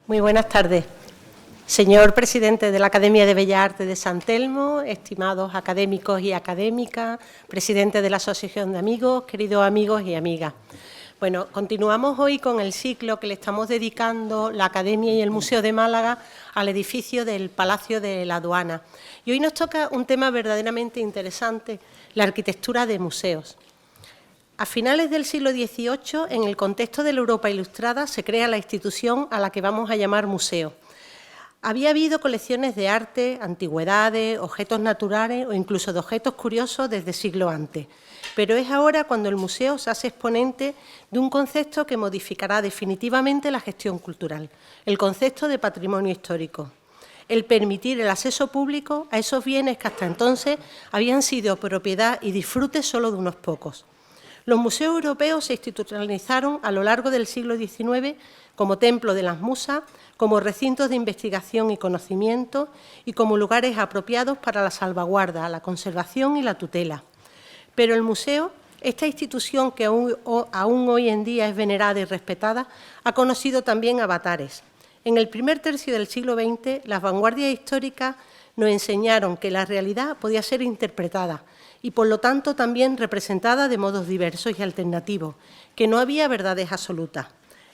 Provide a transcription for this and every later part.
Muy buenas tardes. Señor presidente de la Academia de Bellas Artes de San Telmo, estimados académicos y académicas, presidente de la Asociación de Amigos, queridos amigos y amigas. Bueno, continuamos hoy con el ciclo que le estamos dedicando la Academia y el Museo de Málaga al edificio del Palacio de la Aduana. Y hoy nos toca un tema verdaderamente interesante, la arquitectura de museos. A finales del siglo XVIII, en el contexto de la Europa Ilustrada, se crea la institución a la que vamos a llamar museo. Había habido colecciones de arte, antigüedades, objetos naturales o incluso de objetos curiosos desde siglos antes. Pero es ahora cuando el museo se hace exponente de un concepto que modificará definitivamente la gestión cultural, el concepto de patrimonio histórico. El permitir el acceso público a esos bienes que hasta entonces habían sido propiedad y disfrute solo de unos pocos. Los museos europeos se institucionalizaron a lo largo del siglo XIX como templo de las musas, como recintos de investigación y conocimiento y como lugares apropiados para la salvaguarda, la conservación y la tutela. Pero el museo, esta institución que aún hoy en día es venerada y respetada, ha conocido también avatares. En el primer tercio del siglo XX, las vanguardias históricas nos enseñaron que la realidad podía ser interpretada y, por lo tanto, también representada de modos diversos y alternativos, que no había verdades absolutas.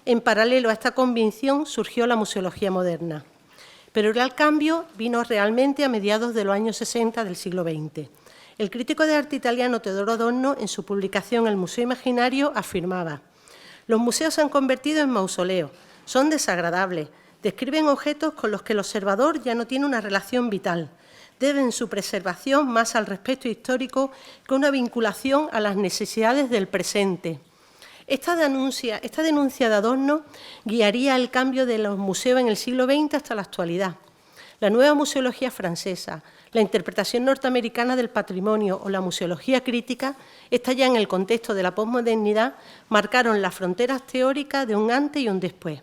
En paralelo a esta convicción surgió la museología moderna. Pero el cambio vino realmente a mediados de los años 60 del siglo XX. El crítico de arte italiano Teodoro Adorno, en su publicación El Museo Imaginario, afirmaba: «Los museos se han convertido en mausoleos, son desagradables, describen objetos con los que el observador ya no tiene una relación vital, deben su preservación más al respeto histórico que una vinculación a las necesidades del presente». Esta denuncia de Adorno guiaría el cambio de los museos en el siglo XX hasta la actualidad. La nueva museología francesa, la interpretación norteamericana del patrimonio o la museología crítica, esta ya en el contexto de la posmodernidad, marcaron las fronteras teóricas de un antes y un después.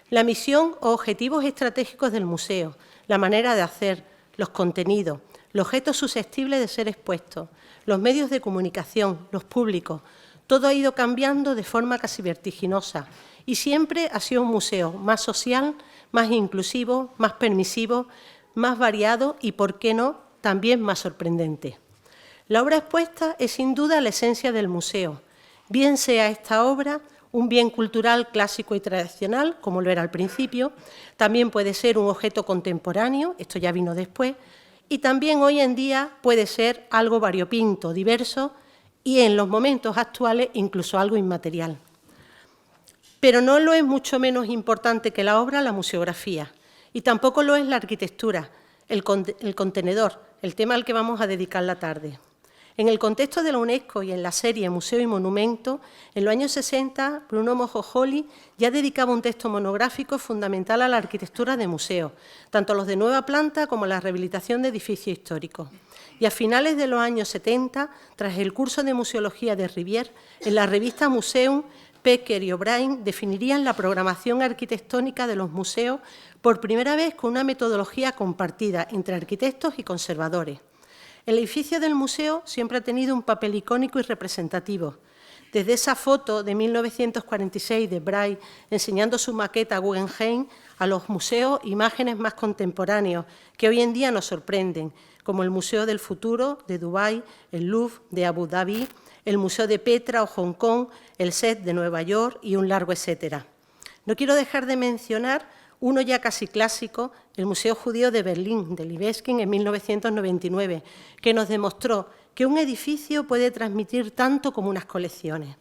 La misión o objetivos estratégicos del museo, la manera de hacer, los contenidos, los objetos susceptibles de ser expuestos, los medios de comunicación, los públicos, todo ha ido cambiando de forma casi vertiginosa y siempre ha sido un museo más social, más inclusivo, más permisivo, más variado y, por qué no, también más sorprendente. La obra expuesta es sin duda la esencia del museo, bien sea esta obra un bien cultural clásico y tradicional, como lo era al principio, también puede ser un objeto contemporáneo, esto ya vino después, y también hoy en día puede ser algo variopinto, diverso, y en los momentos actuales incluso algo inmaterial. Pero no lo es mucho menos importante que la obra la museografía, y tampoco lo es la arquitectura, el contenedor, el tema al que vamos a dedicar la tarde. En el contexto de la UNESCO y en la serie Museo y Monumento, en los años 60, Bruno Mojo-Joly ya dedicaba un texto monográfico fundamental a la arquitectura de museos, tanto los de nueva planta como la rehabilitación de edificios históricos. Y a finales de los años 70, tras el curso de museología de Rivière, en la revista Museum, Pecker y O'Brien definirían la programación arquitectónica de los museos por primera vez con una metodología compartida entre arquitectos y conservadores. El edificio del museo siempre ha tenido un papel icónico y representativo. Desde esa foto de 1946 de Braille enseñando su maqueta a Guggenheim, a los museos, imágenes más contemporáneos que hoy en día nos sorprenden, como el Museo del Futuro de Dubái, el Louvre de Abu Dhabi, el Museo de Petra o Hong Kong, el SET de Nueva York y un largo etcétera. No quiero dejar de mencionar uno ya casi clásico, el Museo Judío de Berlín, de Libeskind, en 1999, que nos demostró que un edificio puede transmitir tanto como unas colecciones.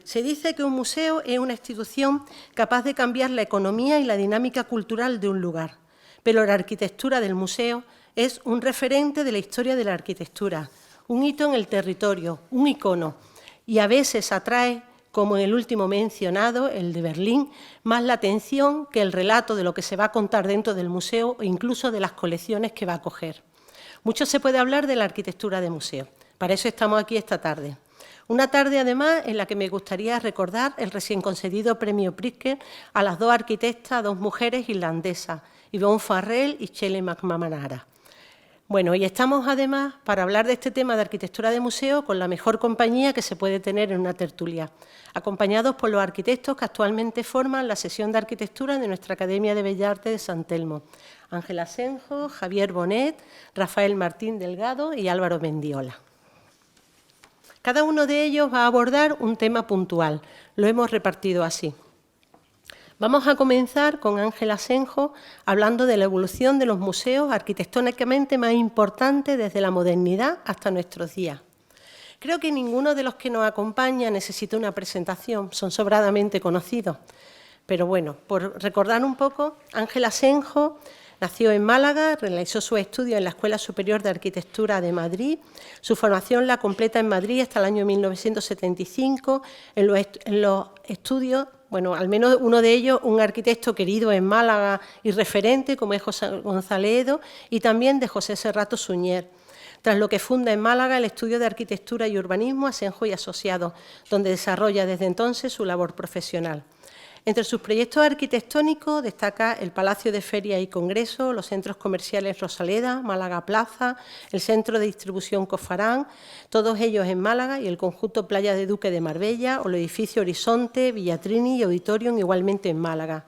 Se dice que un museo es una institución capaz de cambiar la economía y la dinámica cultural de un lugar, pero la arquitectura del museo es un referente de la historia de la arquitectura, un hito en el territorio, un icono, y a veces atrae, como en el último mencionado, el de Berlín, más la atención que el relato de lo que se va a contar dentro del museo o incluso de las colecciones que va a acoger. Mucho se puede hablar de la arquitectura de museo, para eso estamos aquí esta tarde. Una tarde, además, en la que me gustaría recordar el recién concedido premio Pritzker a las dos arquitectas, dos mujeres irlandesas, Yvonne Farrell y Shelley McNamara. Bueno, y estamos además para hablar de este tema de arquitectura de museo con la mejor compañía que se puede tener en una tertulia, acompañados por los arquitectos que actualmente forman la sesión de arquitectura de nuestra Academia de Bellas Artes de San Telmo: Ángel Asenjo, Javier Bonet, Rafael Martín Delgado y Álvaro Mendiola. Cada uno de ellos va a abordar un tema puntual, lo hemos repartido así. Vamos a comenzar con Ángel Asenjo hablando de la evolución de los museos arquitectónicamente más importantes desde la modernidad hasta nuestros días. Creo que ninguno de los que nos acompaña necesita una presentación, son sobradamente conocidos. Pero bueno, por recordar un poco, Ángel Asenjo nació en Málaga, realizó sus estudios en la Escuela Superior de Arquitectura de Madrid, su formación la completa en Madrid hasta el año 1975, en los estudios, bueno, al menos uno de ellos, un arquitecto querido en Málaga y referente, como es José Gonzaledo, y también de José Serrato Suñer, tras lo que funda en Málaga el Estudio de Arquitectura y Urbanismo Asenjo y Asociados, donde desarrolla desde entonces su labor profesional. Entre sus proyectos arquitectónicos destaca el Palacio de Feria y Congreso, los centros comerciales Rosaleda, Málaga Plaza, el Centro de Distribución Cofarán, todos ellos en Málaga, y el conjunto Playa de Duque de Marbella, o el edificio Horizonte, Villatrini y Auditorium, igualmente en Málaga.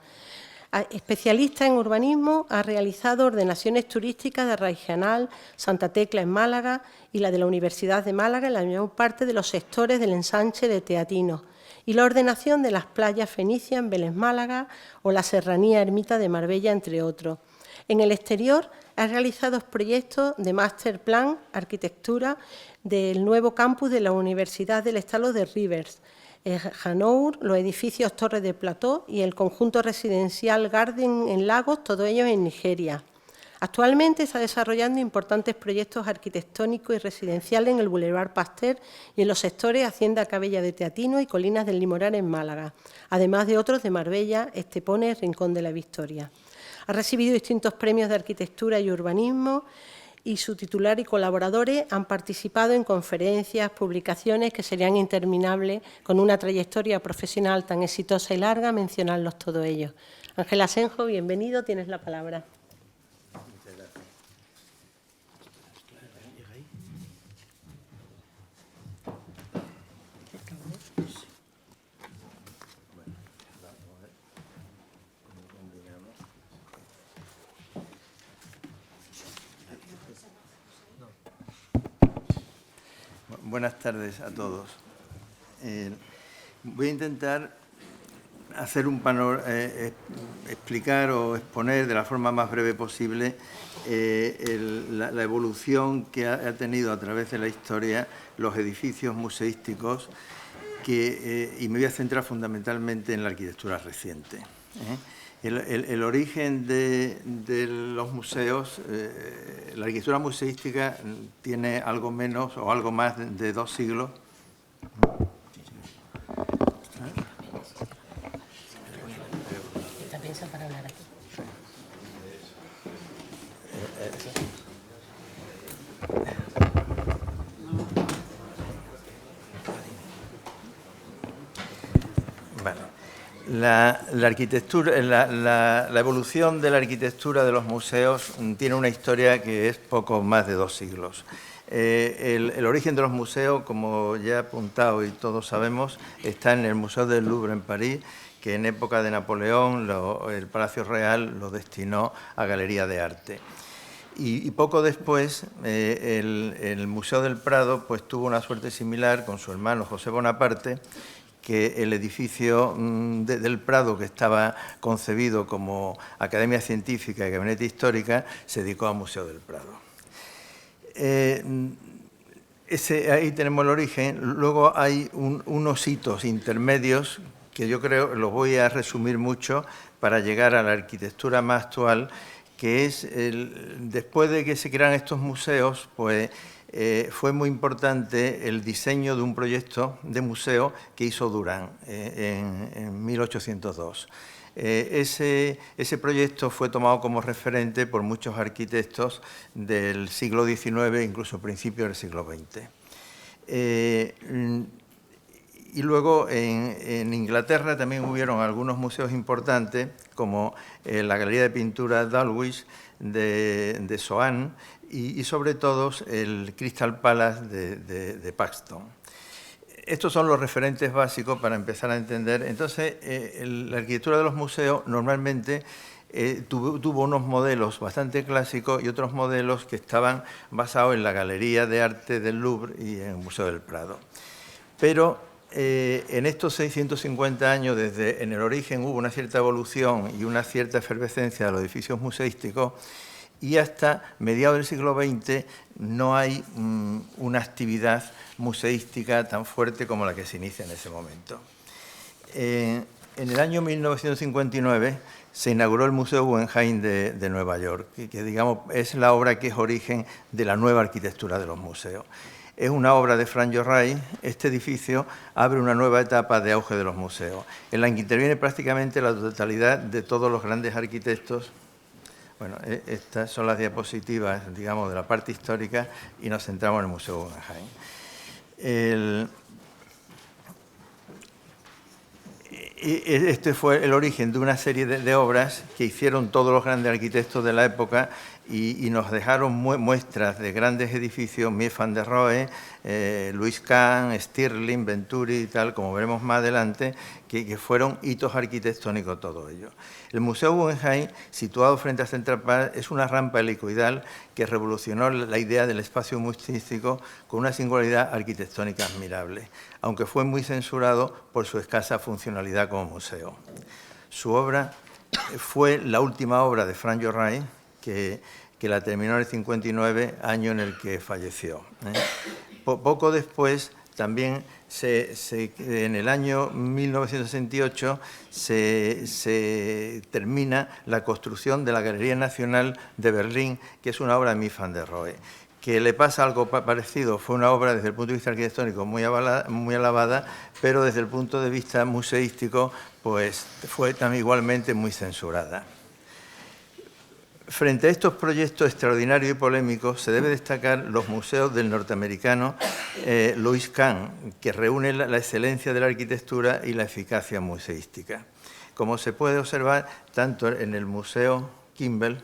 Especialista en urbanismo, ha realizado ordenaciones turísticas de Regional, Santa Tecla en Málaga y la de la Universidad de Málaga en la mayor parte de los sectores del ensanche de Teatinos, y la ordenación de las playas Fenicia en Vélez, Málaga, o la Serranía Ermita de Marbella, entre otros. En el exterior ha realizado proyectos de Master Plan Arquitectura del nuevo campus de la Universidad del Estado de Rivers, Hanour, los edificios Torres de Plató y el conjunto residencial Garden en Lagos, todos ellos en Nigeria. Actualmente está desarrollando importantes proyectos arquitectónicos y residenciales en el Boulevard Pasteur y en los sectores Hacienda Cabella de Teatino y Colinas del Limonar en Málaga, además de otros de Marbella, Estepona, Rincón de la Victoria. Ha recibido distintos premios de arquitectura y urbanismo y su titular y colaboradores han participado en conferencias, publicaciones que serían interminables con una trayectoria profesional tan exitosa y larga, mencionarlos todos ellos. Ángel Asenjo, bienvenido, tienes la palabra. Buenas tardes a todos. Voy a intentar hacer explicar o exponer de la forma más breve posible la evolución que ha tenido a través de la historia los edificios museísticos y me voy a centrar fundamentalmente en la arquitectura reciente. El origen de los museos, la arquitectura museística tiene algo menos o algo más de 2 siglos. Está piensa para hablar aquí. Vale. La evolución de la arquitectura de los museos tiene una historia que es poco más de 2 siglos. El origen de los museos, como ya he apuntado y todos sabemos, está en el Museo del Louvre en París, que en época de Napoleón el Palacio Real lo destinó a Galería de Arte. Y poco después el Museo del Prado pues, tuvo una suerte similar con su hermano José Bonaparte, que el edificio del Prado, que estaba concebido como Academia Científica y Gabinete Histórica, se dedicó al Museo del Prado. Ahí tenemos el origen. Luego hay unos hitos intermedios que yo creo los voy a resumir mucho para llegar a la arquitectura más actual, que es, después de que se crean estos museos, pues fue muy importante el diseño de un proyecto de museo que hizo Durán en 1802. Ese proyecto fue tomado como referente por muchos arquitectos del siglo XIX, incluso principios del siglo XX. Y luego en Inglaterra también hubieron algunos museos importantes, como la Galería de Pintura Dulwich de Soane y sobre todo el Crystal Palace de Paxton. Estos son los referentes básicos para empezar a entender. Entonces, la arquitectura de los museos normalmente tuvo unos modelos bastante clásicos y otros modelos que estaban basados en la Galería de Arte del Louvre y en el Museo del Prado. Pero en estos 650 años, desde en el origen hubo una cierta evolución y una cierta efervescencia de los edificios museísticos, y hasta mediados del siglo XX no hay una actividad museística tan fuerte como la que se inicia en ese momento. En el año 1959 se inauguró el Museo Guggenheim de Nueva York, que digamos, es la obra que es origen de la nueva arquitectura de los museos. Es una obra de Frank Lloyd Wright. Este edificio abre una nueva etapa de auge de los museos, en la que interviene prácticamente la totalidad de todos los grandes arquitectos. Bueno, estas son las diapositivas, digamos, de la parte histórica y nos centramos en el Museo Guggenheim. Este fue el origen de una serie de obras que hicieron todos los grandes arquitectos de la época y nos dejaron muestras de grandes edificios, Mies van der Rohe, Louis Kahn, Stirling, Venturi y tal, como veremos más adelante, que fueron hitos arquitectónicos todos ellos. El Museo Guggenheim, situado frente a Central Park, es una rampa helicoidal que revolucionó la idea del espacio museístico con una singularidad arquitectónica admirable, aunque fue muy censurado por su escasa funcionalidad como museo. Su obra fue la última obra de Frank Lloyd Wright, que la terminó en el 59, año en el que falleció. Poco después, también en el año 1968, se termina la construcción de la Galería Nacional de Berlín, que es una obra de Mies van der Rohe. Que le pasa algo parecido, fue una obra desde el punto de vista arquitectónico muy alabada, pero desde el punto de vista museístico, pues fue también igualmente muy censurada. Frente a estos proyectos extraordinarios y polémicos, se debe destacar los museos del norteamericano Louis Kahn, que reúne la excelencia de la arquitectura y la eficacia museística. Como se puede observar, tanto en el Museo Kimball,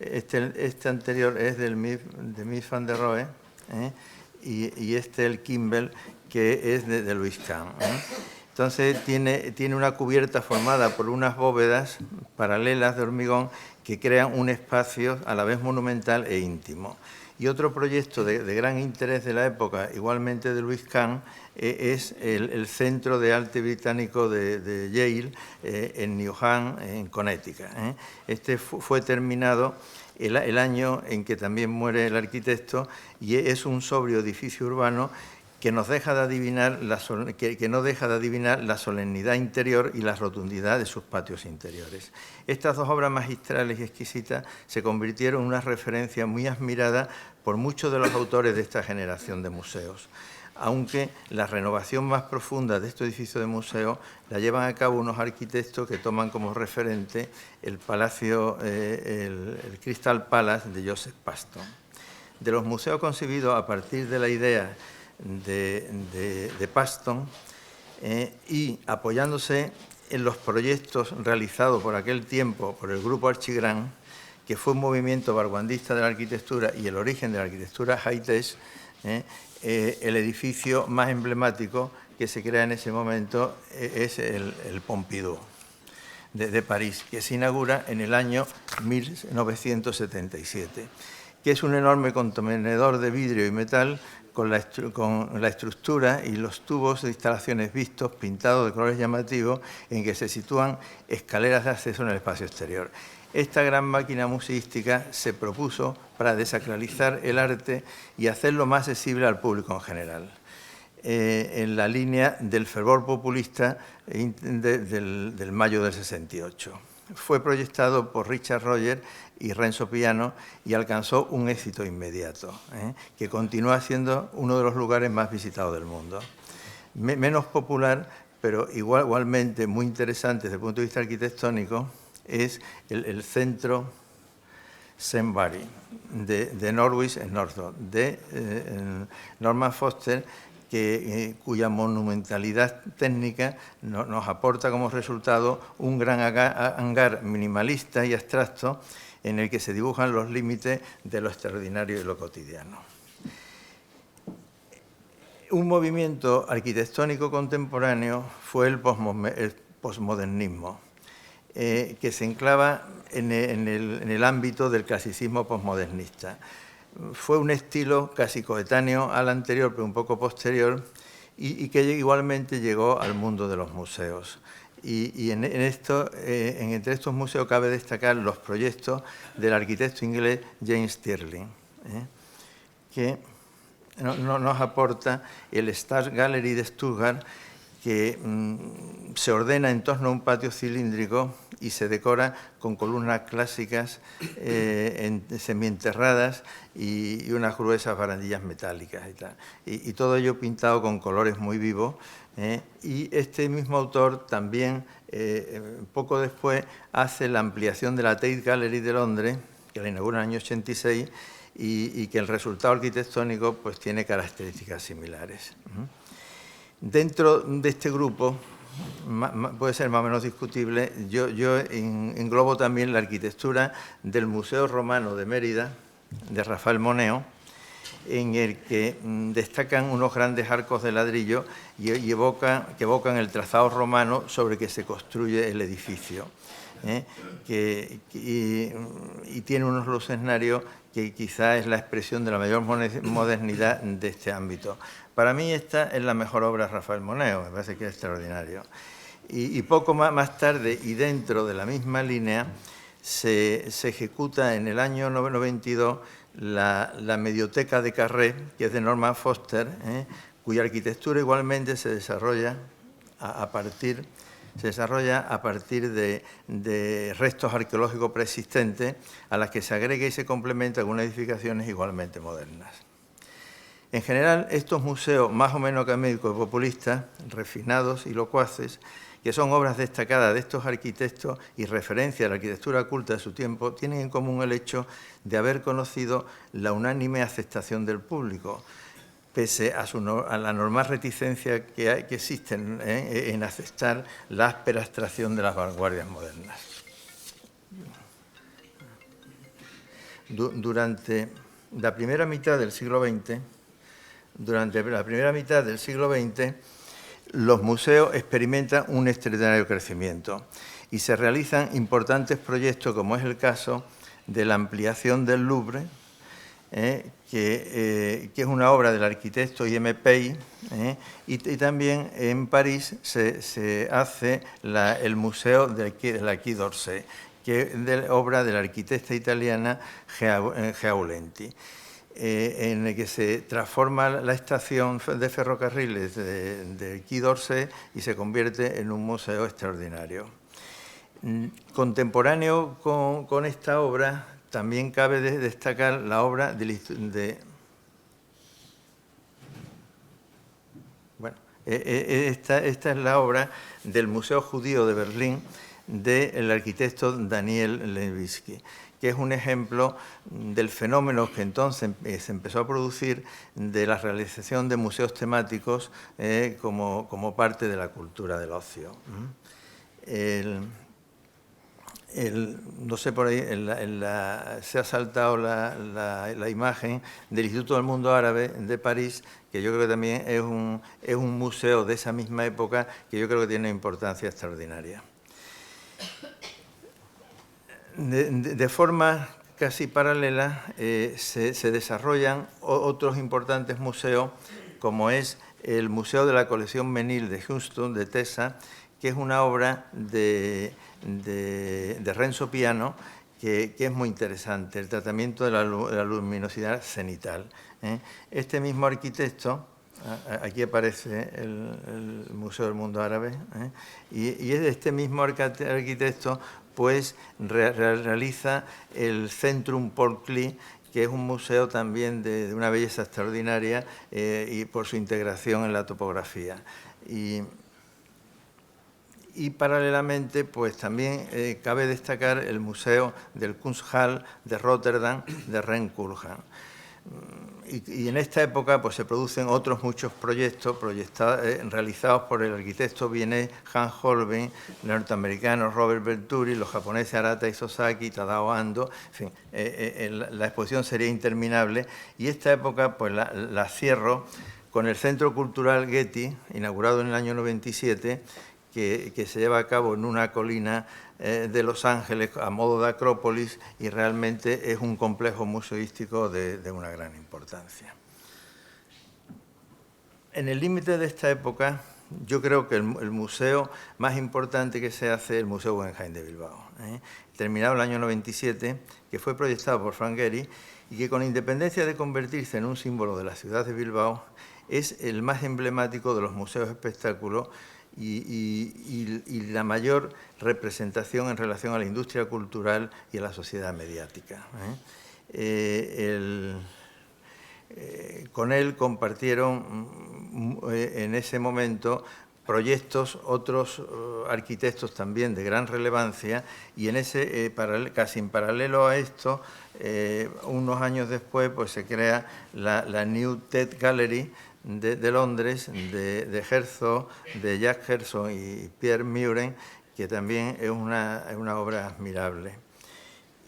este anterior es de Mies van der Rohe, y el Kimball, que es de Louis Kahn. Entonces, tiene una cubierta formada por unas bóvedas paralelas de hormigón que crean un espacio a la vez monumental e íntimo. Y otro proyecto de gran interés de la época, igualmente de Louis Kahn, es el Centro de Arte Británico de Yale, en Newham, en Connecticut. Este fue terminado el año en que también muere el arquitecto y es un sobrio edificio urbano que no deja de adivinar la solemnidad interior y la rotundidad de sus patios interiores. Estas dos obras magistrales y exquisitas se convirtieron en una referencia muy admirada por muchos de los autores de esta generación de museos, aunque la renovación más profunda de este edificio de museo la llevan a cabo unos arquitectos que toman como referente el palacio, el Crystal Palace de Joseph Paxton. De los museos concebidos a partir de la idea de Paxton y apoyándose en los proyectos realizados por aquel tiempo por el Grupo Archigram, que fue un movimiento vanguardista de la arquitectura y el origen de la arquitectura high-tech, el edificio más emblemático que se crea en ese momento es el Pompidou de París, que se inaugura en el año 1977, que es un enorme contenedor de vidrio y metal con la estructura y los tubos de instalaciones vistos pintados de colores llamativos en que se sitúan escaleras de acceso en el espacio exterior. Esta gran máquina museística se propuso para desacralizar el arte y hacerlo más accesible al público en general, en la línea del fervor populista del mayo del 68. Fue proyectado por Richard Rogers y Renzo Piano y alcanzó un éxito inmediato, que continúa siendo uno de los lugares más visitados del mundo. Menos popular, pero igualmente muy interesante desde el punto de vista arquitectónico, es el centro St. Barry de Norwich en Norfolk, de Norman Foster, cuya monumentalidad técnica nos aporta como resultado un gran hangar minimalista y abstracto en el que se dibujan los límites de lo extraordinario y lo cotidiano. Un movimiento arquitectónico contemporáneo fue el posmodernismo, que se enclava en el ámbito del clasicismo posmodernista. Fue un estilo casi coetáneo al anterior, pero un poco posterior, y que igualmente llegó al mundo de los museos. Entre estos museos cabe destacar los proyectos del arquitecto inglés James Stirling, que nos aporta el Star Gallery de Stuttgart, que se ordena en torno a un patio cilíndrico y se decora con columnas clásicas semienterradas y unas gruesas barandillas metálicas y todo ello pintado con colores muy vivos. Y este mismo autor también, poco después, hace la ampliación de la Tate Gallery de Londres, que la inaugura en el año 86, y que el resultado arquitectónico pues, tiene características similares. Dentro de este grupo, puede ser más o menos discutible, yo englobo también la arquitectura del Museo Romano de Mérida, de Rafael Moneo, en el que destacan unos grandes arcos de ladrillo que evocan el trazado romano sobre el que se construye el edificio. Y tiene unos lucernarios que quizá es la expresión de la mayor modernidad de este ámbito. Para mí esta es la mejor obra de Rafael Moneo, me parece que es extraordinario. Y poco más tarde, y dentro de la misma línea, se ejecuta en el año 92 la Medioteca de Carré, que es de Norman Foster, cuya arquitectura igualmente se desarrolla a partir de restos arqueológicos preexistentes a las que se agrega y se complementa con unas edificaciones igualmente modernas. En general, estos museos más o menos académicos y populistas, refinados y locuaces, que son obras destacadas de estos arquitectos y referencia a la arquitectura culta de su tiempo, tienen en común el hecho de haber conocido la unánime aceptación del público, pese a la normal reticencia que existe en aceptar la áspera abstracción de las vanguardias modernas. Durante la primera mitad del siglo XX, los museos experimentan un extraordinario crecimiento y se realizan importantes proyectos, como es el caso de la ampliación del Louvre, que es una obra del arquitecto I.M. Pei, y también en París se hace el Museo de la Quai d'Orsay, que es obra de la arquitecta italiana Geaulenti, en el que se transforma la estación de ferrocarriles de Quai d'Orsay y se convierte en un museo extraordinario. Contemporáneo con esta obra, también cabe destacar la obra esta es la obra del Museo Judío de Berlín del arquitecto Daniel Lewinski, que es un ejemplo del fenómeno que entonces se empezó a producir de la realización de museos temáticos como parte de la cultura del ocio. No sé, por ahí se ha saltado la imagen del Instituto del Mundo Árabe de París, que yo creo que también es un museo de esa misma época que yo creo que tiene importancia extraordinaria. De forma casi paralela se desarrollan otros importantes museos, como es el Museo de la Colección Menil de Houston, de Texas, que es una obra de Renzo Piano, que es muy interesante, el tratamiento de la luminosidad cenital. Este mismo arquitecto, aquí aparece el Museo del Mundo Árabe, y es este mismo arquitecto pues realiza el Centrum Paul Klee, que es un museo también de una belleza extraordinaria y por su integración en la topografía. Y paralelamente, pues también cabe destacar el Museo del Kunsthalle de Rotterdam, de Ren Koolhaas. Y en esta época pues, se producen otros muchos proyectos realizados por el arquitecto vienés Hans Holbein, los norteamericanos Robert Venturi, los japoneses Arata Isozaki, Tadao Ando. En fin, la exposición sería interminable y esta época pues, la cierro con el Centro Cultural Getty, inaugurado en el año 97, que se lleva a cabo en una colina de Los Ángeles a modo de acrópolis y realmente es un complejo museístico de una gran importancia. En el límite de esta época, yo creo que el museo más importante que se hace es el Museo Guggenheim de Bilbao, terminado el año 97, que fue proyectado por Frank Gehry y que con independencia de convertirse en un símbolo de la ciudad de Bilbao, es el más emblemático de los museos de espectáculos y la mayor representación en relación a la industria cultural y a la sociedad mediática. Con él compartieron en ese momento proyectos otros arquitectos también de gran relevancia y en ese, casi en paralelo a esto, unos años después pues, se crea la New Tate Gallery de Londres, de Herzog, de Jacques Herzog y Pierre Meuren, que también es una obra admirable.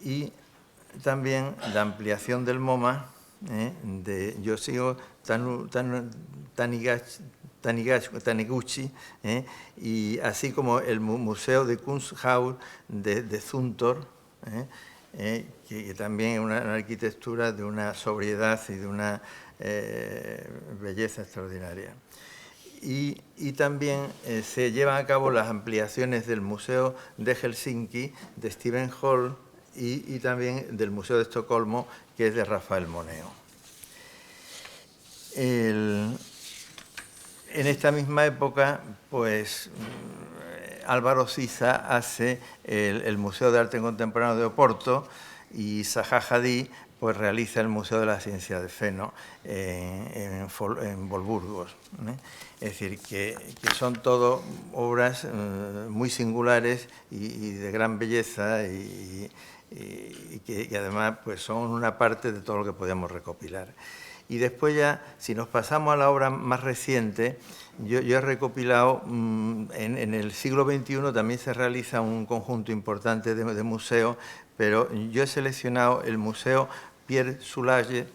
Y también la ampliación del MoMA de Yoshio Taniguchi, y así como el Museo de Kunsthaus de Zumthor, que también es una arquitectura de una sobriedad y de una belleza extraordinaria. Y también se llevan a cabo las ampliaciones del Museo de Helsinki, de Stephen Hall, y también del Museo de Estocolmo, que es de Rafael Moneo. En esta misma época, pues, Álvaro Siza hace el Museo de Arte Contemporáneo de Oporto y Zaha Hadid pues realiza el Museo de la Ciencia de Feno en Volburgos. Es decir, que son todo obras muy singulares y de gran belleza y que además pues son una parte de todo lo que podemos recopilar. Y después ya, si nos pasamos a la obra más reciente, yo he recopilado, en el siglo XXI también se realiza un conjunto importante de museos, pero yo he seleccionado el Museo Pierre Soulages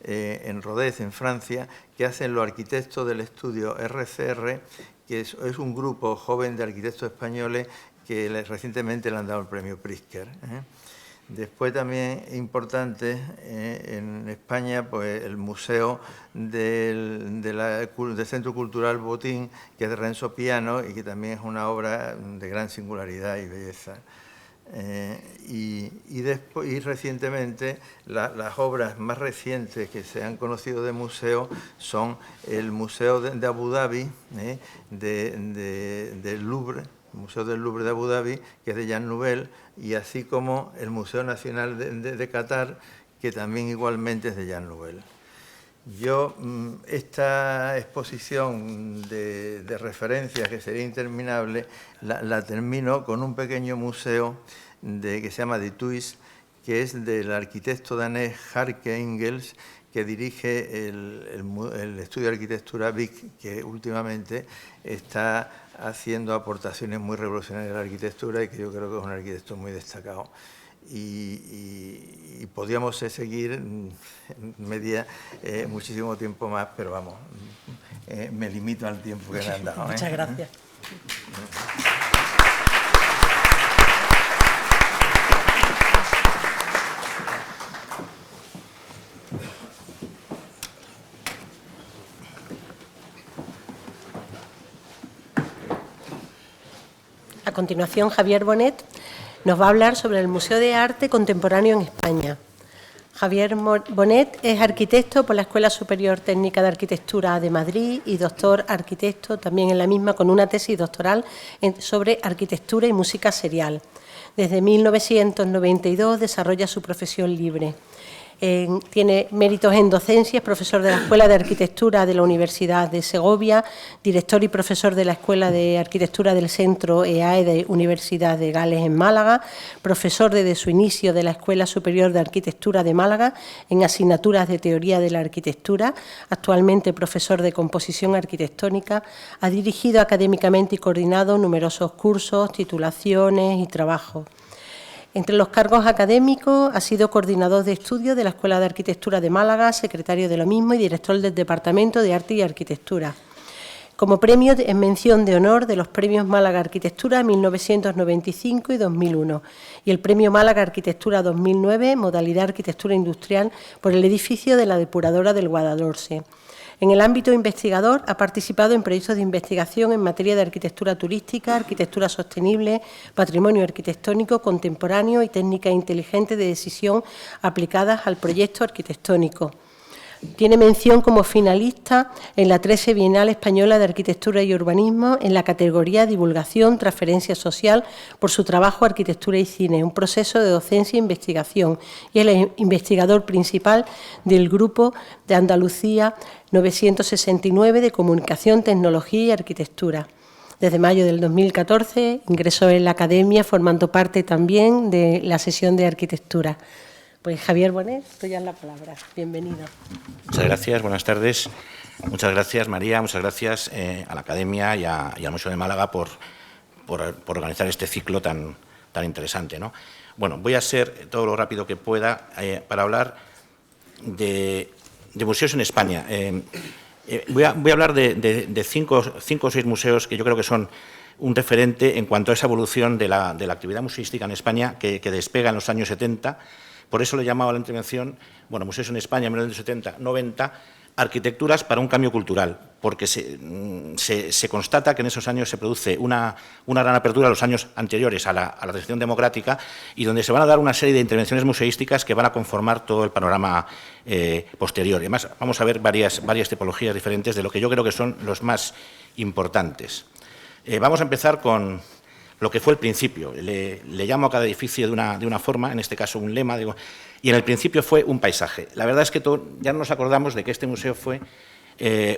en Rodez, en Francia, que hacen los arquitectos del estudio RCR, que es un grupo joven de arquitectos españoles que recientemente le han dado el premio Pritzker. Después también importante en España pues el Museo del Centro Cultural Botín, que es de Renzo Piano y que también es una obra de gran singularidad y belleza. Y recientemente las obras más recientes que se han conocido de museo son el Museo de Abu Dhabi, del Louvre, el Museo del Louvre de Abu Dhabi, que es de Jean Nouvel, y así como el Museo Nacional de Qatar, que también igualmente es de Jean Nouvel. Yo esta exposición de referencias, que sería interminable, la termino con un pequeño museo que se llama Die Tuis, que es del arquitecto danés Harke Engels, que dirige el estudio de arquitectura Vic, que últimamente está haciendo aportaciones muy revolucionarias a la arquitectura y que yo creo que es un arquitecto muy destacado. Y podríamos seguir muchísimo tiempo más, pero vamos, me limito al tiempo que me han dado. Muchas gracias. A continuación, Javier Bonet nos va a hablar sobre el Museo de Arte Contemporáneo en España. Javier Bonet es arquitecto por la Escuela Superior Técnica de Arquitectura de Madrid y doctor arquitecto también en la misma, con una tesis doctoral sobre arquitectura y música serial. Desde 1992 desarrolla su profesión libre. Tiene méritos en docencia, es profesor de la Escuela de Arquitectura de la Universidad de Segovia, director y profesor de la Escuela de Arquitectura del Centro EAE de Universidad de Gales en Málaga, profesor desde su inicio de la Escuela Superior de Arquitectura de Málaga en asignaturas de Teoría de la Arquitectura, actualmente profesor de Composición Arquitectónica, ha dirigido académicamente y coordinado numerosos cursos, titulaciones y trabajos. Entre los cargos académicos ha sido coordinador de estudios de la Escuela de Arquitectura de Málaga, secretario de lo mismo y director del Departamento de Arte y Arquitectura. Como premio en mención de honor de los premios Málaga Arquitectura 1995 y 2001 y el premio Málaga Arquitectura 2009, modalidad Arquitectura Industrial, por el edificio de la Depuradora del Guadalhorce. En el ámbito investigador ha participado en proyectos de investigación en materia de arquitectura turística, arquitectura sostenible, patrimonio arquitectónico contemporáneo y técnicas inteligentes de decisión aplicadas al proyecto arquitectónico. Tiene mención como finalista en la 13 Bienal Española de Arquitectura y Urbanismo en la categoría Divulgación, Transferencia Social por su trabajo Arquitectura y Cine, un proceso de docencia e investigación, y es el investigador principal del Grupo de Andalucía 969 de Comunicación, Tecnología y Arquitectura. Desde mayo del 2014 ingresó en la Academia formando parte también de la sesión de Arquitectura. Pues Javier Bonet, tú ya la palabra. Bienvenido. Muchas gracias, buenas tardes. Muchas gracias, María, muchas gracias a la Academia y al Museo de Málaga por organizar este ciclo tan interesante, ¿no? Bueno, voy a ser todo lo rápido que pueda para hablar de museos en España. Voy a hablar de cinco o seis museos que yo creo que son un referente en cuanto a esa evolución de la actividad museística en España que despega en los años 70. Por eso le he llamado a la intervención, bueno, Museos en España, 1970-90, arquitecturas para un cambio cultural, porque se constata que en esos años se produce una gran apertura a los años anteriores a la transición democrática y donde se van a dar una serie de intervenciones museísticas que van a conformar todo el panorama posterior. Y además, vamos a ver varias tipologías diferentes de lo que yo creo que son los más importantes. Vamos a empezar con lo que fue el principio. Le llamo a cada edificio de una forma, en este caso un lema, digo, y en el principio fue un paisaje. La verdad es que ya nos acordamos de que este museo fue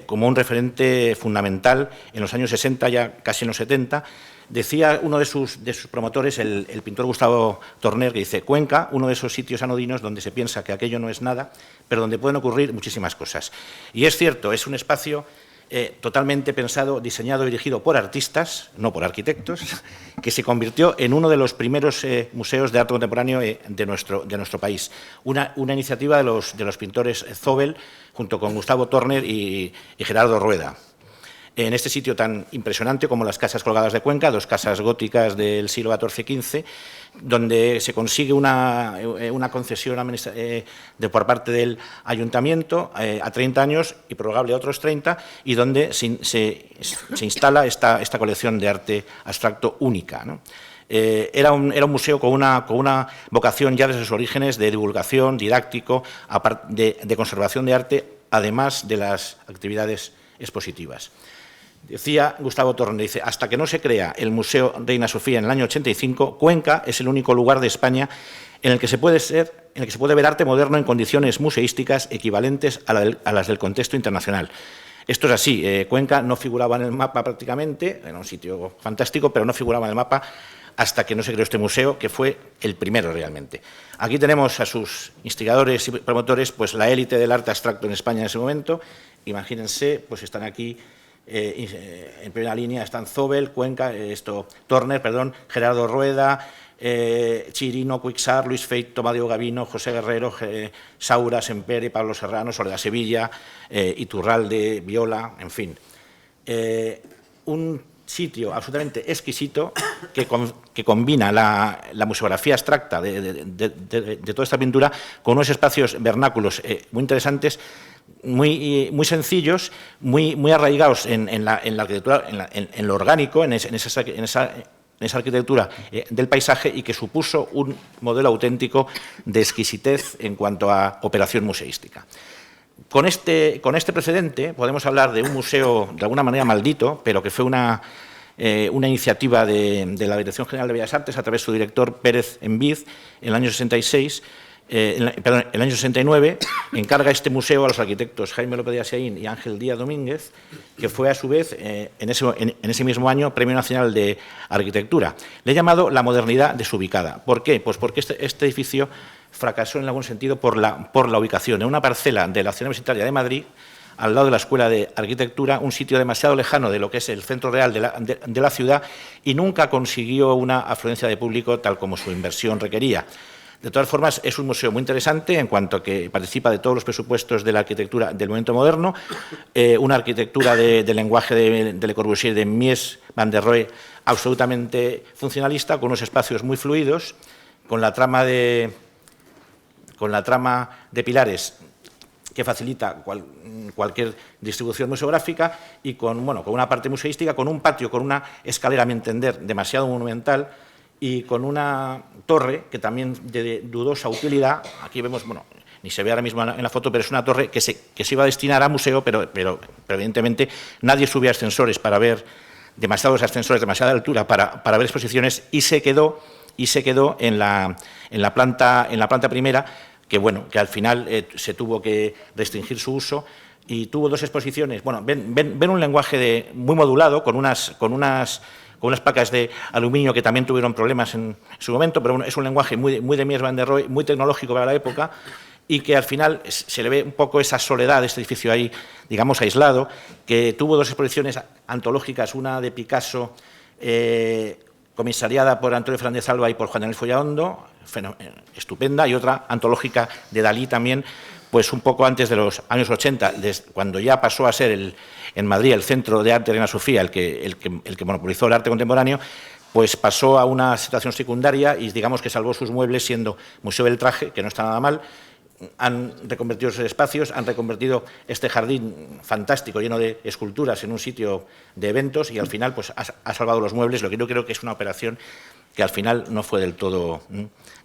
como un referente fundamental en los años 60, ya casi en los 70. Decía uno de sus promotores, el pintor Gustavo Torner, que dice: Cuenca, uno de esos sitios anodinos donde se piensa que aquello no es nada, pero donde pueden ocurrir muchísimas cosas. Y es cierto, es un espacio totalmente pensado, diseñado y dirigido por artistas, no por arquitectos, que se convirtió en uno de los primeros museos de arte contemporáneo de nuestro país. Una iniciativa de los pintores Zobel, junto con Gustavo Torner y Gerardo Rueda. En este sitio tan impresionante como las Casas Colgadas de Cuenca, dos casas góticas del siglo XIV-XV, donde se consigue una concesión por parte del ayuntamiento a 30 años y prorrogable a otros 30, y donde se instala esta colección de arte abstracto única, ¿no? Era un museo con una vocación ya desde sus orígenes de divulgación, didáctico, de conservación de arte, además de las actividades expositivas. Decía Gustavo Torner, dice: hasta que no se crea el Museo Reina Sofía en el año 85, Cuenca es el único lugar de España en el que se puede ver arte moderno en condiciones museísticas equivalentes a las del contexto internacional. Esto es así. Cuenca no figuraba en el mapa prácticamente, era un sitio fantástico, pero no figuraba en el mapa hasta que no se creó este museo, que fue el primero realmente. Aquí tenemos a sus instigadores y promotores, pues la élite del arte abstracto en España en ese momento. Imagínense, pues están aquí. En primera línea están Zobel, Cuenca, Torner, Gerardo Rueda, Chirino, Cuixart, Luis Feit, Tomadeo Gavino, José Guerrero, Saura, Sempere, Pablo Serrano, Soledad Sevilla, Iturralde, Viola, en fin. Un sitio absolutamente exquisito que combina la museografía abstracta de toda esta pintura con unos espacios vernáculos muy interesantes, muy sencillos, muy arraigados en la arquitectura, en lo orgánico, en esa arquitectura del paisaje, y que supuso un modelo auténtico de exquisitez en cuanto a operación museística. Con este precedente podemos hablar de un museo de alguna manera maldito, pero que fue una iniciativa de la Dirección General de Bellas Artes a través de su director Pérez Enviz en el año 66, el año 69, encarga este museo a los arquitectos Jaime López de Asiaín y Ángel Díaz Domínguez, que fue a su vez, en ese mismo año, Premio Nacional de Arquitectura. Le he llamado la modernidad desubicada. ¿Por qué? Pues porque este edificio fracasó en algún sentido por la ubicación. En una parcela de la Ciudad Universitaria de Madrid, al lado de la Escuela de Arquitectura, un sitio demasiado lejano de lo que es el centro real de la ciudad, y nunca consiguió una afluencia de público tal como su inversión requería. De todas formas, es un museo muy interesante en cuanto que participa de todos los presupuestos de la arquitectura del movimiento moderno, una arquitectura del lenguaje de Le Corbusier, de Mies van der Rohe, absolutamente funcionalista, con unos espacios muy fluidos, con la trama de pilares que facilita cualquier distribución museográfica y con una parte museística, con un patio, con una escalera, a mi entender, demasiado monumental, y con una torre que también de dudosa utilidad. Aquí vemos, ni se ve ahora mismo en la foto, pero es una torre que se iba a destinar a museo, pero evidentemente nadie subía ascensores para ver, demasiados ascensores, demasiada altura para ver exposiciones, y se quedó en la planta primera, que al final se tuvo que restringir su uso, y tuvo dos exposiciones. Ven un lenguaje muy modulado, con unas placas de aluminio que también tuvieron problemas en su momento, pero es un lenguaje muy de Mies van der Rohe, muy tecnológico para la época, y que al final se le ve un poco esa soledad de este edificio ahí, digamos, aislado, que tuvo dos exposiciones antológicas, una de Picasso, comisariada por Antonio Fernández Alba y por Juan Daniel Follaondo, estupenda, y otra antológica de Dalí también, pues un poco antes de los años 80, cuando ya pasó a ser en Madrid el Centro de Arte Reina Sofía el que monopolizó el arte contemporáneo, pues pasó a una situación secundaria y digamos que salvó sus muebles siendo Museo del Traje, que no está nada mal. Han reconvertido esos espacios, han reconvertido este jardín fantástico, lleno de esculturas, en un sitio de eventos, y al final pues ha salvado los muebles, lo que yo creo que es una operación que al final no fue del todo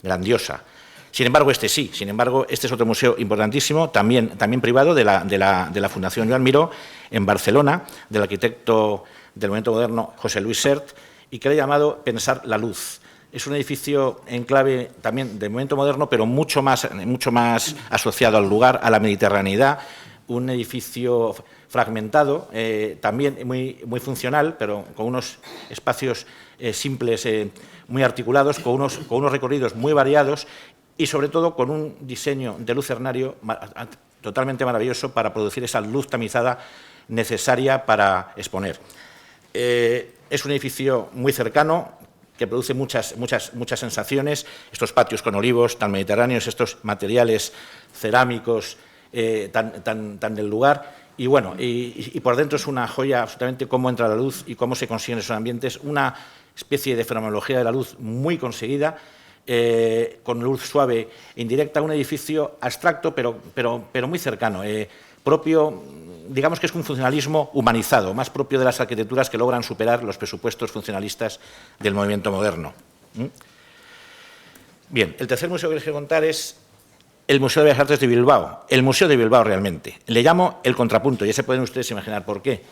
grandiosa. Sin embargo, este es otro museo importantísimo, también privado, de la Fundación Joan Miró, en Barcelona, del arquitecto del movimiento moderno José Luis Sert, y que le he llamado Pensar la luz. Es un edificio en clave también del movimiento moderno, pero mucho más asociado al lugar, a la mediterraneidad, un edificio fragmentado, también muy funcional, pero con unos espacios simples, muy articulados, con unos recorridos muy variados, y sobre todo con un diseño de lucernario totalmente maravilloso para producir esa luz tamizada necesaria para exponer. Es un edificio muy cercano, que produce muchas sensaciones, estos patios con olivos tan mediterráneos, estos materiales cerámicos tan del lugar, y por dentro es una joya absolutamente cómo entra la luz y cómo se consiguen esos ambientes, una especie de fenomenología de la luz muy conseguida, con luz suave e indirecta, un edificio abstracto pero muy cercano, propio, digamos que es un funcionalismo humanizado, más propio de las arquitecturas que logran superar los presupuestos funcionalistas del movimiento moderno. Bien, el tercer museo que les quiero contar es el Museo de Bellas Artes de Bilbao, el Museo de Bilbao realmente. Le llamo el contrapunto, ya se pueden ustedes imaginar por qué.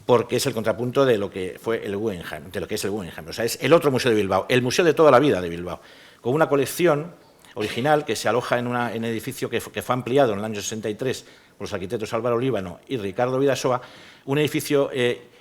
Porque es el contrapunto de lo que fue el Guggenheim, de lo que es el Guggenheim. O sea, es el otro museo de Bilbao, el museo de toda la vida de Bilbao, con una colección original que se aloja en un edificio que fue ampliado en el año 63 por los arquitectos Álvaro Líbano y Ricardo Vidasoa, un edificio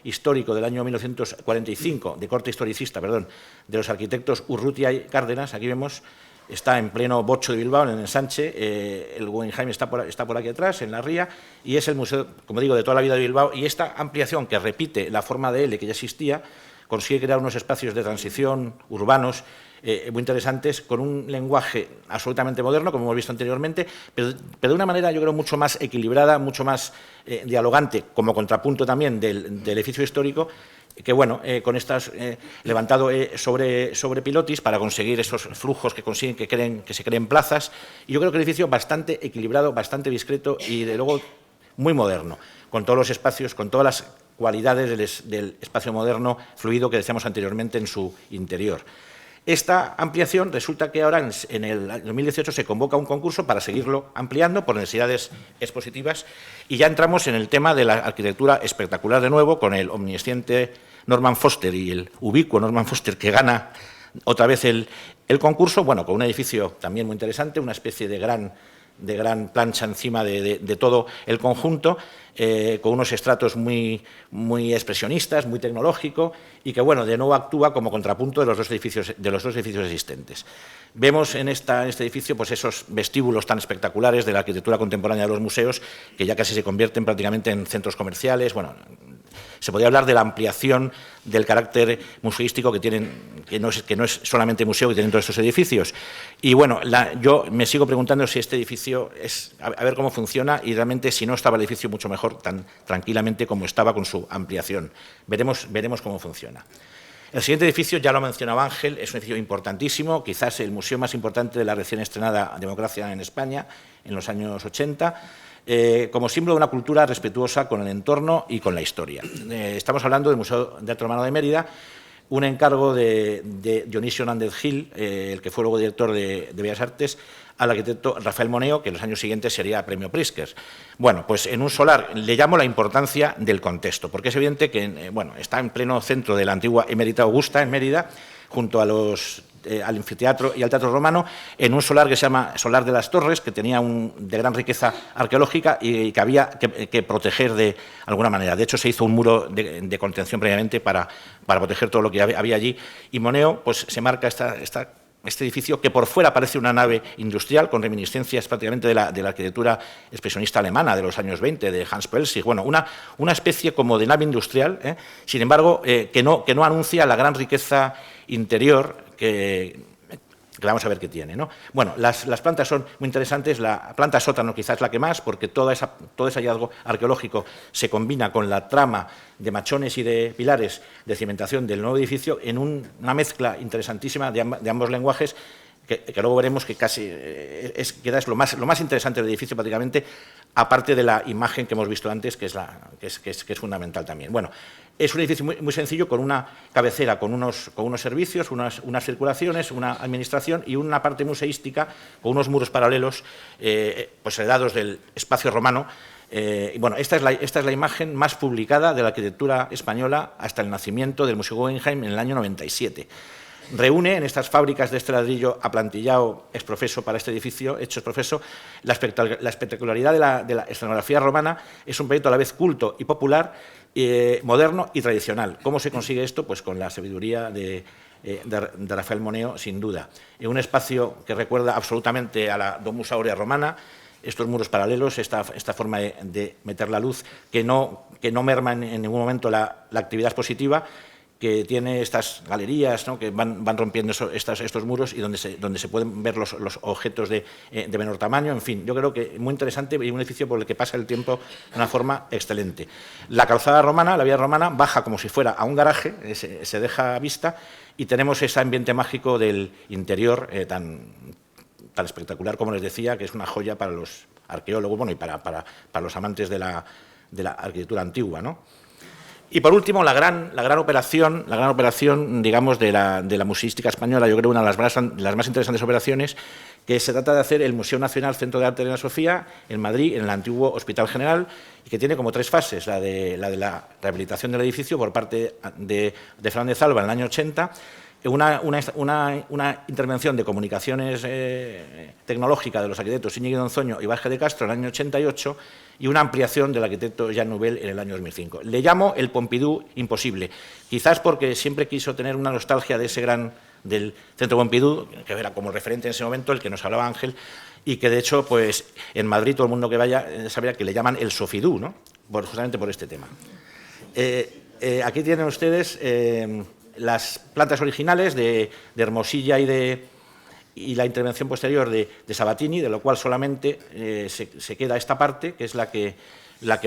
histórico del año 1945, de corte historicista, de los arquitectos Urrutia y Cárdenas. Aquí vemos, está en pleno bocho de Bilbao, en el ensanche, el Guggenheim está por aquí atrás, en la ría, y es el museo, como digo, de toda la vida de Bilbao, y esta ampliación que repite la forma de L que ya existía, consigue crear unos espacios de transición urbanos muy interesantes, con un lenguaje absolutamente moderno, como hemos visto anteriormente, pero de una manera, yo creo, mucho más equilibrada, mucho más dialogante, como contrapunto también del edificio histórico, que con estas levantado sobre pilotis para conseguir esos flujos que consiguen que se creen plazas, y yo creo que el edificio bastante equilibrado, bastante discreto y de luego muy moderno, con todos los espacios, con todas las cualidades del espacio moderno fluido que decíamos anteriormente en su interior. Esta ampliación resulta que ahora en el 2018 se convoca un concurso para seguirlo ampliando por necesidades expositivas, y ya entramos en el tema de la arquitectura espectacular de nuevo, con el omnisciente Norman Foster y el ubicuo Norman Foster, que gana otra vez el concurso, bueno, con un edificio también muy interesante, una especie de gran plancha encima de todo el conjunto, con unos estratos muy expresionistas, muy tecnológico, y que, bueno, de nuevo actúa como contrapunto de los dos edificios existentes. Vemos en este edificio pues esos vestíbulos tan espectaculares de la arquitectura contemporánea de los museos, que ya casi se convierten prácticamente en centros comerciales. Bueno, se podría hablar de la ampliación del carácter museístico que tienen, que no es solamente museo que tienen todos estos edificios. Y bueno, yo me sigo preguntando si este edificio es, a ver cómo funciona, y realmente si no estaba el edificio mucho mejor, tan tranquilamente como estaba con su ampliación. Veremos cómo funciona. El siguiente edificio, ya lo mencionaba Ángel, es un edificio importantísimo, quizás el museo más importante de la recién estrenada democracia en España, en los años 80, como símbolo de una cultura respetuosa con el entorno y con la historia. Estamos hablando del Museo de Arte Romano de Mérida, un encargo de Dionisio Hernández Gil, el que fue luego director de Bellas Artes, al arquitecto Rafael Moneo, que en los años siguientes sería premio Pritzker. Bueno, pues en un solar le llamo la importancia del contexto, porque es evidente que bueno, está en pleno centro de la antigua Emérita Augusta, en Mérida, junto a al anfiteatro y al Teatro Romano, en un solar que se llama Solar de las Torres, que tenía de gran riqueza arqueológica y que había que proteger de alguna manera. De hecho, se hizo un muro de contención previamente para proteger todo lo que había allí, y Moneo pues se marca este edificio, que por fuera parece una nave industrial con reminiscencias prácticamente de la arquitectura expresionista alemana de los años 20, de Hans Poelzig. Bueno, una especie como de nave industrial, sin embargo, que no anuncia la gran riqueza interior que vamos a ver qué tiene, ¿no? Bueno, las plantas son muy interesantes. La planta sótano quizás es la que más, porque todo ese hallazgo arqueológico se combina con la trama de machones y de pilares de cimentación del nuevo edificio en una mezcla interesantísima de ambos lenguajes, que luego veremos que casi es lo más interesante del edificio prácticamente, aparte de la imagen que hemos visto antes, que es fundamental también. Bueno, es un edificio muy sencillo, con una cabecera, con unos servicios, unas circulaciones, una administración y una parte museística con unos muros paralelos, pues heredados del espacio romano. Bueno, esta es la imagen más publicada de la arquitectura española hasta el nacimiento del Museo Guggenheim en el año 97. Reúne en estas fábricas de este ladrillo aplantillado exprofeso para este edificio, hecho exprofeso, la espectacularidad de la escenografía romana. Es un proyecto a la vez culto y popular, moderno y tradicional. ¿Cómo se consigue esto? Pues con la sabiduría de Rafael Moneo, sin duda. En un espacio que recuerda absolutamente a la Domus Aurea romana, estos muros paralelos, esta forma de meter la luz, que no merma en ningún momento la actividad expositiva, que tiene estas galerías, ¿no?, que van rompiendo estos muros, y donde se pueden ver los objetos de menor tamaño. En fin, yo creo que muy interesante, y un edificio por el que pasa el tiempo de una forma excelente. La calzada romana, la vía romana, baja como si fuera a un garaje, se deja a vista, y tenemos ese ambiente mágico del interior tan espectacular, como les decía, que es una joya para los arqueólogos, bueno, y para los amantes de la arquitectura antigua, ¿no? Y por último, la gran operación, digamos, de la museística española, yo creo una de las más interesantes operaciones, que se trata de hacer el Museo Nacional Centro de Arte de la Sofía en Madrid, en el antiguo Hospital General, y que tiene como tres fases: la de la rehabilitación del edificio por parte de Fernández Alba en el año 80, una intervención de comunicaciones tecnológica de los arquitectos Íñigo Donzoño y Vázquez de Castro en el año 88, y una ampliación del arquitecto Jean Nouvel en el año 2005. Le llamo el Pompidou imposible, quizás porque siempre quiso tener una nostalgia del Centro Pompidou, que era como referente en ese momento, el que nos hablaba Ángel, y que de hecho, pues en Madrid todo el mundo que vaya sabría que le llaman el Sofidou, ¿no?, justamente por este tema. Aquí tienen ustedes las plantas originales de Hermosilla y la intervención posterior de Sabatini, de lo cual solamente se queda esta parte, que es la que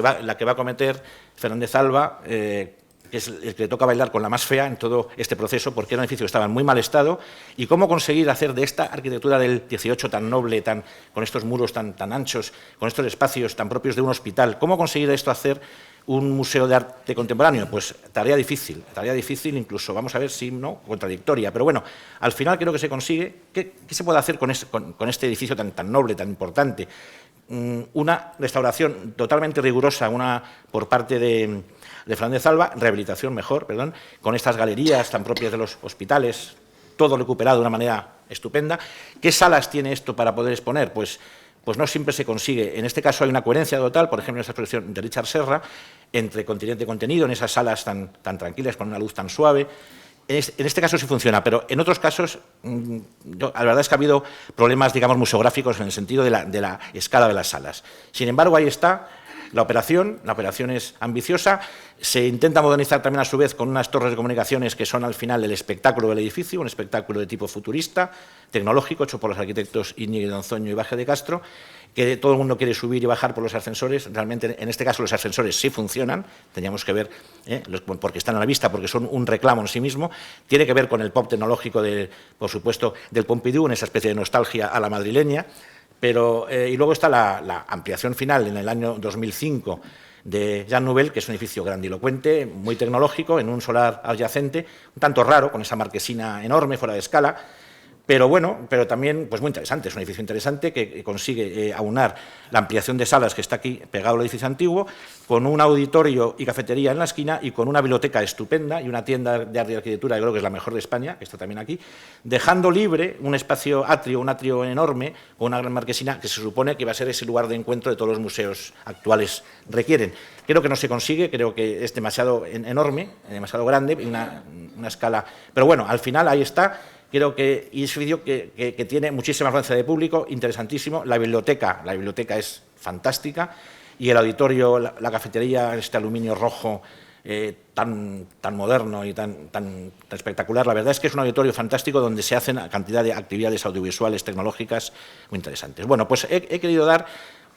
va a cometer Fernández Alba, que es el que le toca bailar con la más fea en todo este proceso, porque era un edificio que estaba en muy mal estado. Y cómo conseguir hacer de esta arquitectura del 18 tan noble, con estos muros tan anchos, con estos espacios tan propios de un hospital, cómo conseguir de esto hacer un museo de arte contemporáneo. Pues tarea difícil, incluso, vamos a ver si no, contradictoria, pero bueno, al final creo que se consigue. ¿Qué se puede hacer con este edificio tan noble, tan importante? Una restauración totalmente rigurosa, por parte de Fernández Alba, rehabilitación mejor, perdón, con estas galerías tan propias de los hospitales, todo recuperado de una manera estupenda. ¿Qué salas tiene esto para poder exponer? Pues no siempre se consigue. En este caso hay una coherencia total, por ejemplo, en esta exposición de Richard Serra, entre continente y contenido, en esas salas tan tranquilas, con una luz tan suave. En este caso sí funciona, pero en otros casos, la verdad es que ha habido problemas, digamos, museográficos en el sentido de la escala de las salas. Sin embargo, ahí está la operación es ambiciosa, se intenta modernizar también a su vez con unas torres de comunicaciones que son al final el espectáculo del edificio, un espectáculo de tipo futurista, tecnológico, hecho por los arquitectos Íñigo Donzoño y Baje de Castro, que todo el mundo quiere subir y bajar por los ascensores. Realmente, en este caso, los ascensores sí funcionan, teníamos que ver, porque están a la vista, porque son un reclamo en sí mismo. Tiene que ver con el pop tecnológico, por supuesto, del Pompidou, en esa especie de nostalgia a la madrileña. Pero, y luego está la ampliación final en el año 2005 de Jean Nouvel, que es un edificio grandilocuente, muy tecnológico, en un solar adyacente, un tanto raro, con esa marquesina enorme, fuera de escala, pero bueno, pero también pues muy interesante. Es un edificio interesante que consigue aunar la ampliación de salas que está aquí pegado al edificio antiguo, con un auditorio y cafetería en la esquina y con una biblioteca estupenda y una tienda de arte y arquitectura, que creo que es la mejor de España, que está también aquí, dejando libre un espacio un atrio enorme, con una gran marquesina que se supone que va a ser ese lugar de encuentro de todos los museos actuales requieren. Creo que no se consigue, creo que es demasiado enorme, demasiado grande, una escala, pero bueno, al final ahí está. Creo que y es un vídeo que tiene muchísima afluencia de público, interesantísimo. La biblioteca es fantástica y el auditorio, la cafetería, este aluminio rojo tan moderno y tan espectacular. La verdad es que es un auditorio fantástico donde se hacen cantidad de actividades audiovisuales, tecnológicas muy interesantes. Bueno, pues he querido dar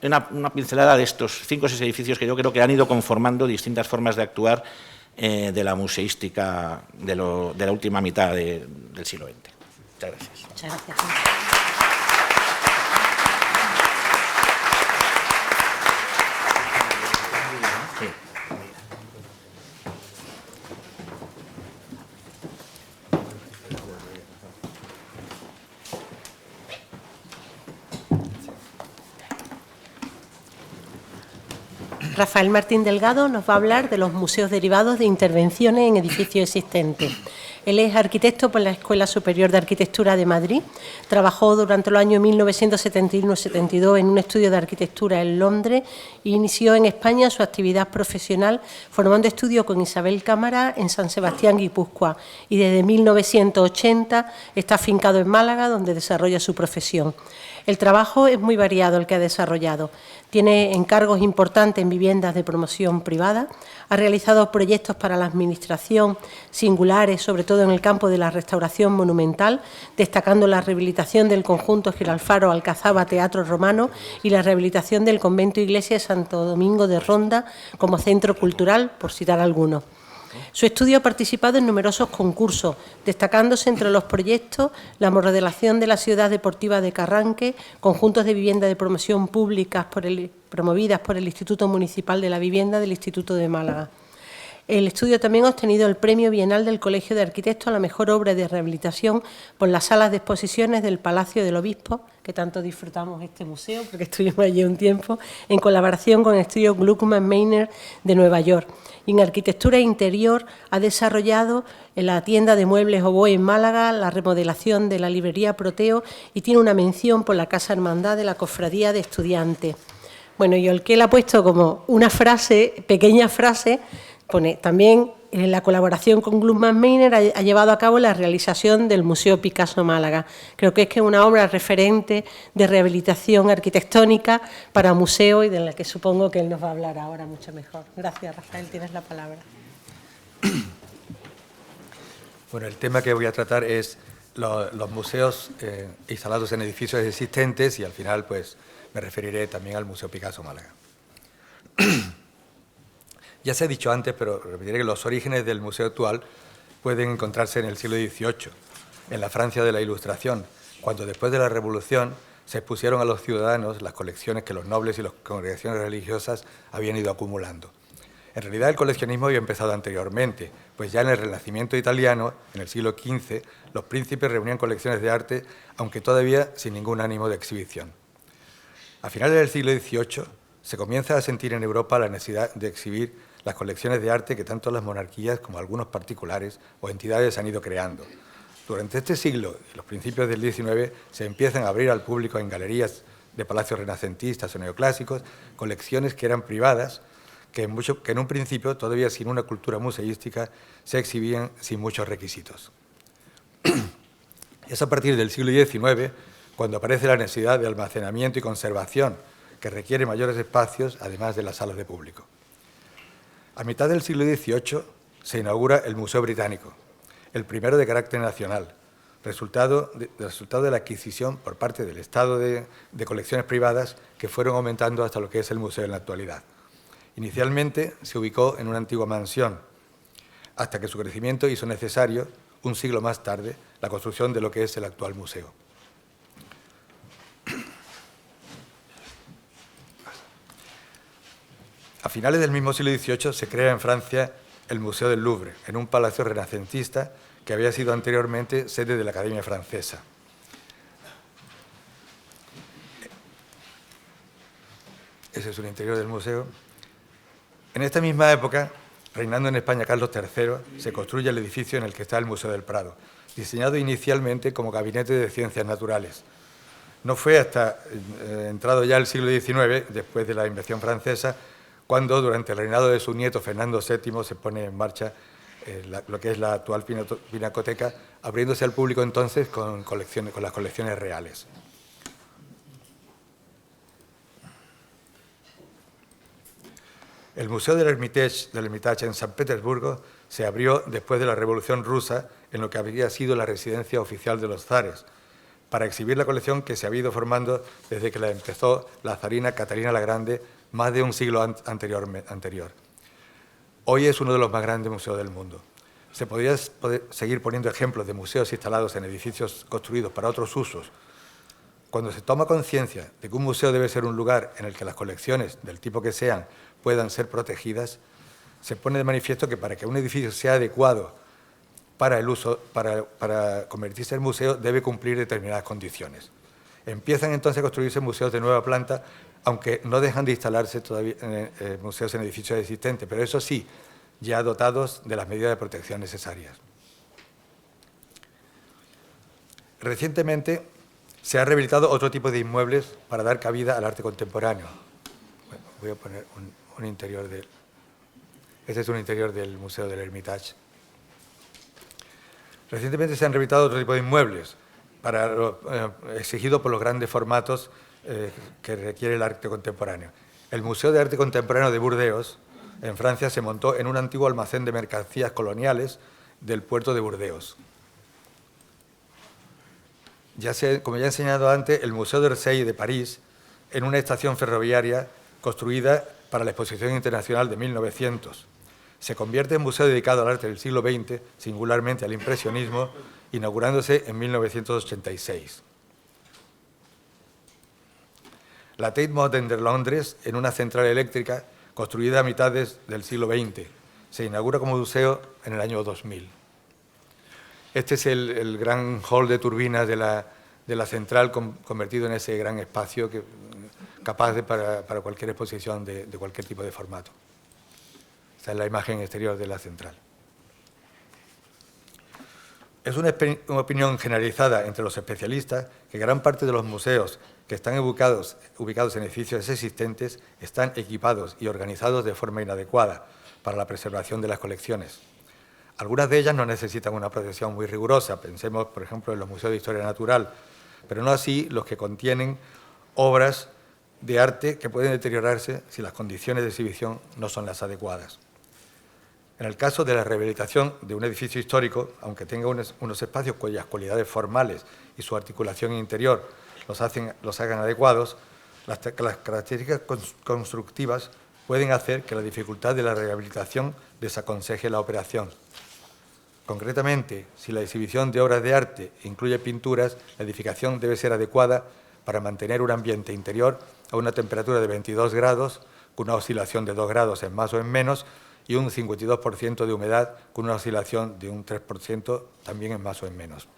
una pincelada de estos 5 o 6 edificios que yo creo que han ido conformando distintas formas de actuar de la museística de la última mitad del siglo XX. Muchas gracias. Muchas gracias. Rafael Martín Delgado nos va a hablar de los museos derivados de intervenciones en edificios existentes. Él es arquitecto por la Escuela Superior de Arquitectura de Madrid. Trabajó durante los años 1971-72 en un estudio de arquitectura en Londres e inició en España su actividad profesional formando estudio con Isabel Cámara en San Sebastián, Guipúzcoa, y desde 1980 está afincado en Málaga, donde desarrolla su profesión. El trabajo es muy variado el que ha desarrollado. Tiene encargos importantes en viviendas de promoción privada, ha realizado proyectos para la Administración singulares, sobre todo en el campo de la restauración monumental, destacando la rehabilitación del conjunto Giralfaro Alcazaba Teatro Romano y la rehabilitación del convento Iglesia de Santo Domingo de Ronda como centro cultural, por citar algunos. Su estudio ha participado en numerosos concursos, destacándose entre los proyectos la remodelación de la ciudad deportiva de Carranque, conjuntos de vivienda de promoción públicas promovidas por el Instituto Municipal de la Vivienda del Instituto de Málaga. El estudio también ha obtenido el Premio Bienal del Colegio de Arquitectos a la mejor obra de rehabilitación por las salas de exposiciones del Palacio del Obispo, que tanto disfrutamos este museo, porque estuvimos allí un tiempo, en colaboración con el estudio Gluckman Meiner de Nueva York. Y en arquitectura interior ha desarrollado en la tienda de muebles Oboe en Málaga la remodelación de la librería Proteo y tiene una mención por la Casa Hermandad de la Cofradía de Estudiantes. Bueno, y el que él ha puesto como una frase, pequeña frase, pone también en la colaboración con Gluckman Meiner ha llevado a cabo la realización del Museo Picasso Málaga. Creo que es una obra referente de rehabilitación arquitectónica para museo y de la que supongo que él nos va a hablar ahora mucho mejor. Gracias, Rafael, tienes la palabra. Bueno, el tema que voy a tratar es los museos instalados en edificios existentes y al final pues me referiré también al Museo Picasso Málaga. Ya se ha dicho antes, pero repetiré que los orígenes del museo actual pueden encontrarse en el siglo XVIII, en la Francia de la Ilustración, cuando después de la Revolución se expusieron a los ciudadanos las colecciones que los nobles y las congregaciones religiosas habían ido acumulando. En realidad el coleccionismo había empezado anteriormente, pues ya en el Renacimiento italiano, en el siglo XV, los príncipes reunían colecciones de arte, aunque todavía sin ningún ánimo de exhibición. A finales del siglo XVIII se comienza a sentir en Europa la necesidad de exhibir las colecciones de arte que tanto las monarquías como algunos particulares o entidades han ido creando. Durante este siglo y los principios del XIX se empiezan a abrir al público en galerías de palacios renacentistas o neoclásicos colecciones que eran privadas, que en un principio, todavía sin una cultura museística, se exhibían sin muchos requisitos. Es a partir del siglo XIX cuando aparece la necesidad de almacenamiento y conservación, que requiere mayores espacios, además de las salas de público. A mitad del siglo XVIII se inaugura el Museo Británico, el primero de carácter nacional, resultado de la adquisición por parte del Estado de colecciones privadas que fueron aumentando hasta lo que es el museo en la actualidad. Inicialmente se ubicó en una antigua mansión, hasta que su crecimiento hizo necesario, un siglo más tarde, la construcción de lo que es el actual museo. A finales del mismo siglo XVIII se crea en Francia el Museo del Louvre, en un palacio renacentista que había sido anteriormente sede de la Academia Francesa. Ese es el interior del museo. En esta misma época, reinando en España Carlos III, se construye el edificio en el que está el Museo del Prado, diseñado inicialmente como gabinete de ciencias naturales. No fue hasta entrado ya el siglo XIX, después de la invasión francesa, cuando durante el reinado de su nieto Fernando VII se pone en marcha lo que es la actual Pinacoteca, abriéndose al público entonces con las colecciones reales. El Museo del Hermitage en San Petersburgo se abrió después de la Revolución Rusa en lo que había sido la residencia oficial de los zares, para exhibir la colección que se había ido formando desde que la empezó la zarina Catalina la Grande más de un siglo anterior. Hoy es uno de los más grandes museos del mundo. Se podría seguir poniendo ejemplos de museos instalados en edificios construidos para otros usos. Cuando se toma conciencia de que un museo debe ser un lugar en el que las colecciones, del tipo que sean, puedan ser protegidas, se pone de manifiesto que para que un edificio sea adecuado para el uso, para convertirse en museo, debe cumplir determinadas condiciones. Empiezan entonces a construirse museos de nueva planta, aunque no dejan de instalarse todavía museos en edificios existentes, pero eso sí, ya dotados de las medidas de protección necesarias. Recientemente se ha rehabilitado otro tipo de inmuebles para dar cabida al arte contemporáneo. Bueno, voy a poner un interior de... Este es un interior del Museo del Hermitage. Recientemente se han rehabilitado otro tipo de inmuebles, exigidos por los grandes formatos que requiere el arte contemporáneo. El Museo de Arte Contemporáneo de Burdeos, en Francia, se montó en un antiguo almacén de mercancías coloniales del puerto de Burdeos. Como ya he enseñado antes, el Museo d'Orsay de París, en una estación ferroviaria construida para la Exposición Internacional de 1900. Se convierte en museo dedicado al arte del siglo XX, singularmente al impresionismo, inaugurándose en 1986. La Tate Modern de Londres, en una central eléctrica construida a mitades del siglo XX. Se inaugura como museo en el año 2000. Este es el gran hall de turbinas de la central, convertido en ese gran espacio capaz para cualquier exposición de cualquier tipo de formato. Esta es la imagen exterior de la central. Es una opinión generalizada entre los especialistas que gran parte de los museos que están ubicados en edificios existentes están equipados y organizados de forma inadecuada para la preservación de las colecciones. Algunas de ellas no necesitan una protección muy rigurosa, pensemos, por ejemplo, en los museos de historia natural, pero no así los que contienen obras de arte que pueden deteriorarse si las condiciones de exhibición no son las adecuadas. En el caso de la rehabilitación de un edificio histórico, aunque tenga unos espacios cuyas cualidades formales y su articulación interior los hagan adecuados, las características constructivas pueden hacer que la dificultad de la rehabilitación desaconseje la operación. Concretamente, si la exhibición de obras de arte incluye pinturas, la edificación debe ser adecuada para mantener un ambiente interior a una temperatura de 22 grados, con una oscilación de 2 grados en más o en menos, y un 52% de humedad, con una oscilación de un 3% también en más o en menos.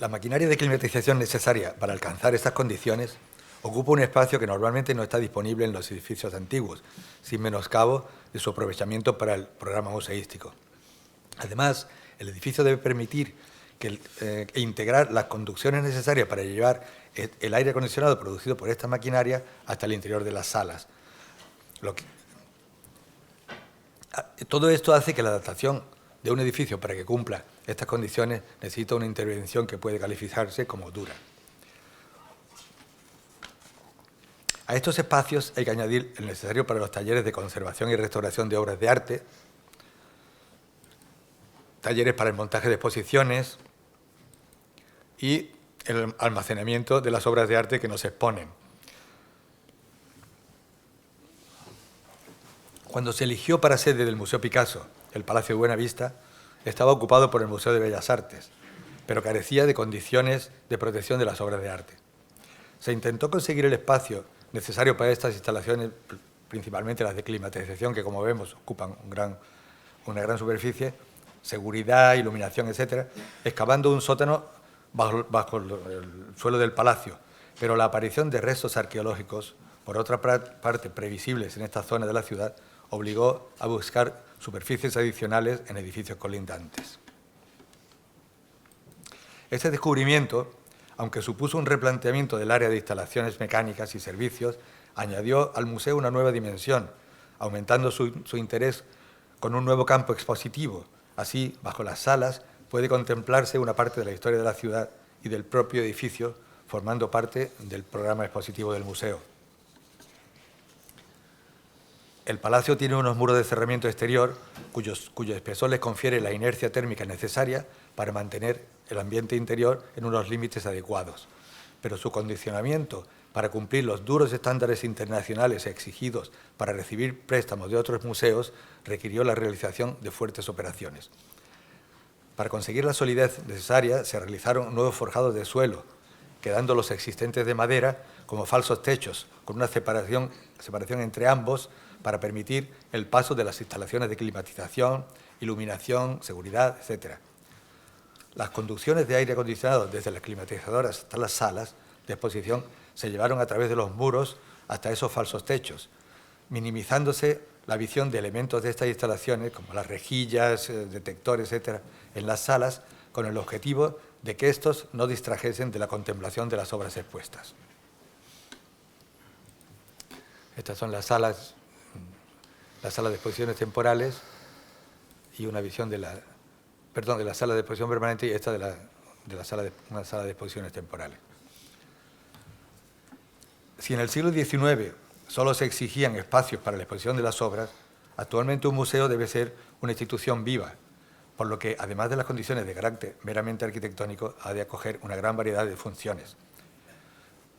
La maquinaria de climatización necesaria para alcanzar estas condiciones ocupa un espacio que normalmente no está disponible en los edificios antiguos, sin menoscabo de su aprovechamiento para el programa museístico. Además, el edificio debe permitir e integrar las conducciones necesarias para llevar el aire acondicionado producido por esta maquinaria hasta el interior de las salas. Todo esto hace que la adaptación de un edificio para que cumpla estas condiciones necesita una intervención que puede calificarse como dura. A estos espacios hay que añadir el necesario para los talleres de conservación y restauración de obras de arte, talleres para el montaje de exposiciones y el almacenamiento de las obras de arte que nos exponen. Cuando se eligió para sede del Museo Picasso el Palacio de Buenavista, estaba ocupado por el Museo de Bellas Artes, pero carecía de condiciones de protección de las obras de arte. Se intentó conseguir el espacio necesario para estas instalaciones, principalmente las de climatización, que como vemos ocupan una gran superficie, seguridad, iluminación, etcétera, excavando un sótano bajo el suelo del palacio. Pero la aparición de restos arqueológicos, por otra parte previsibles en esta zona de la ciudad, obligó a buscar superficies adicionales en edificios colindantes. Este descubrimiento, aunque supuso un replanteamiento del área de instalaciones mecánicas y servicios, añadió al museo una nueva dimensión, aumentando su interés con un nuevo campo expositivo. Así, bajo las salas, puede contemplarse una parte de la historia de la ciudad y del propio edificio, formando parte del programa expositivo del museo. El palacio tiene unos muros de cerramiento exterior cuyo espesor les confiere la inercia térmica necesaria para mantener el ambiente interior en unos límites adecuados. Pero su condicionamiento para cumplir los duros estándares internacionales exigidos para recibir préstamos de otros museos requirió la realización de fuertes operaciones. Para conseguir la solidez necesaria se realizaron nuevos forjados de suelo, quedando los existentes de madera como falsos techos, con una separación entre ambos para permitir el paso de las instalaciones de climatización, iluminación, seguridad, etc. Las conducciones de aire acondicionado desde las climatizadoras hasta las salas de exposición se llevaron a través de los muros hasta esos falsos techos, minimizándose la visión de elementos de estas instalaciones, como las rejillas, detectores, etc., en las salas, con el objetivo de que estos no distrajesen de la contemplación de las obras expuestas. Estas son las salas de exposiciones temporales y una visión de la sala de exposición permanente y esta de una sala de exposiciones temporales. Si en el siglo XIX solo se exigían espacios para la exposición de las obras, actualmente un museo debe ser una institución viva, por lo que, además de las condiciones de carácter meramente arquitectónico, ha de acoger una gran variedad de funciones.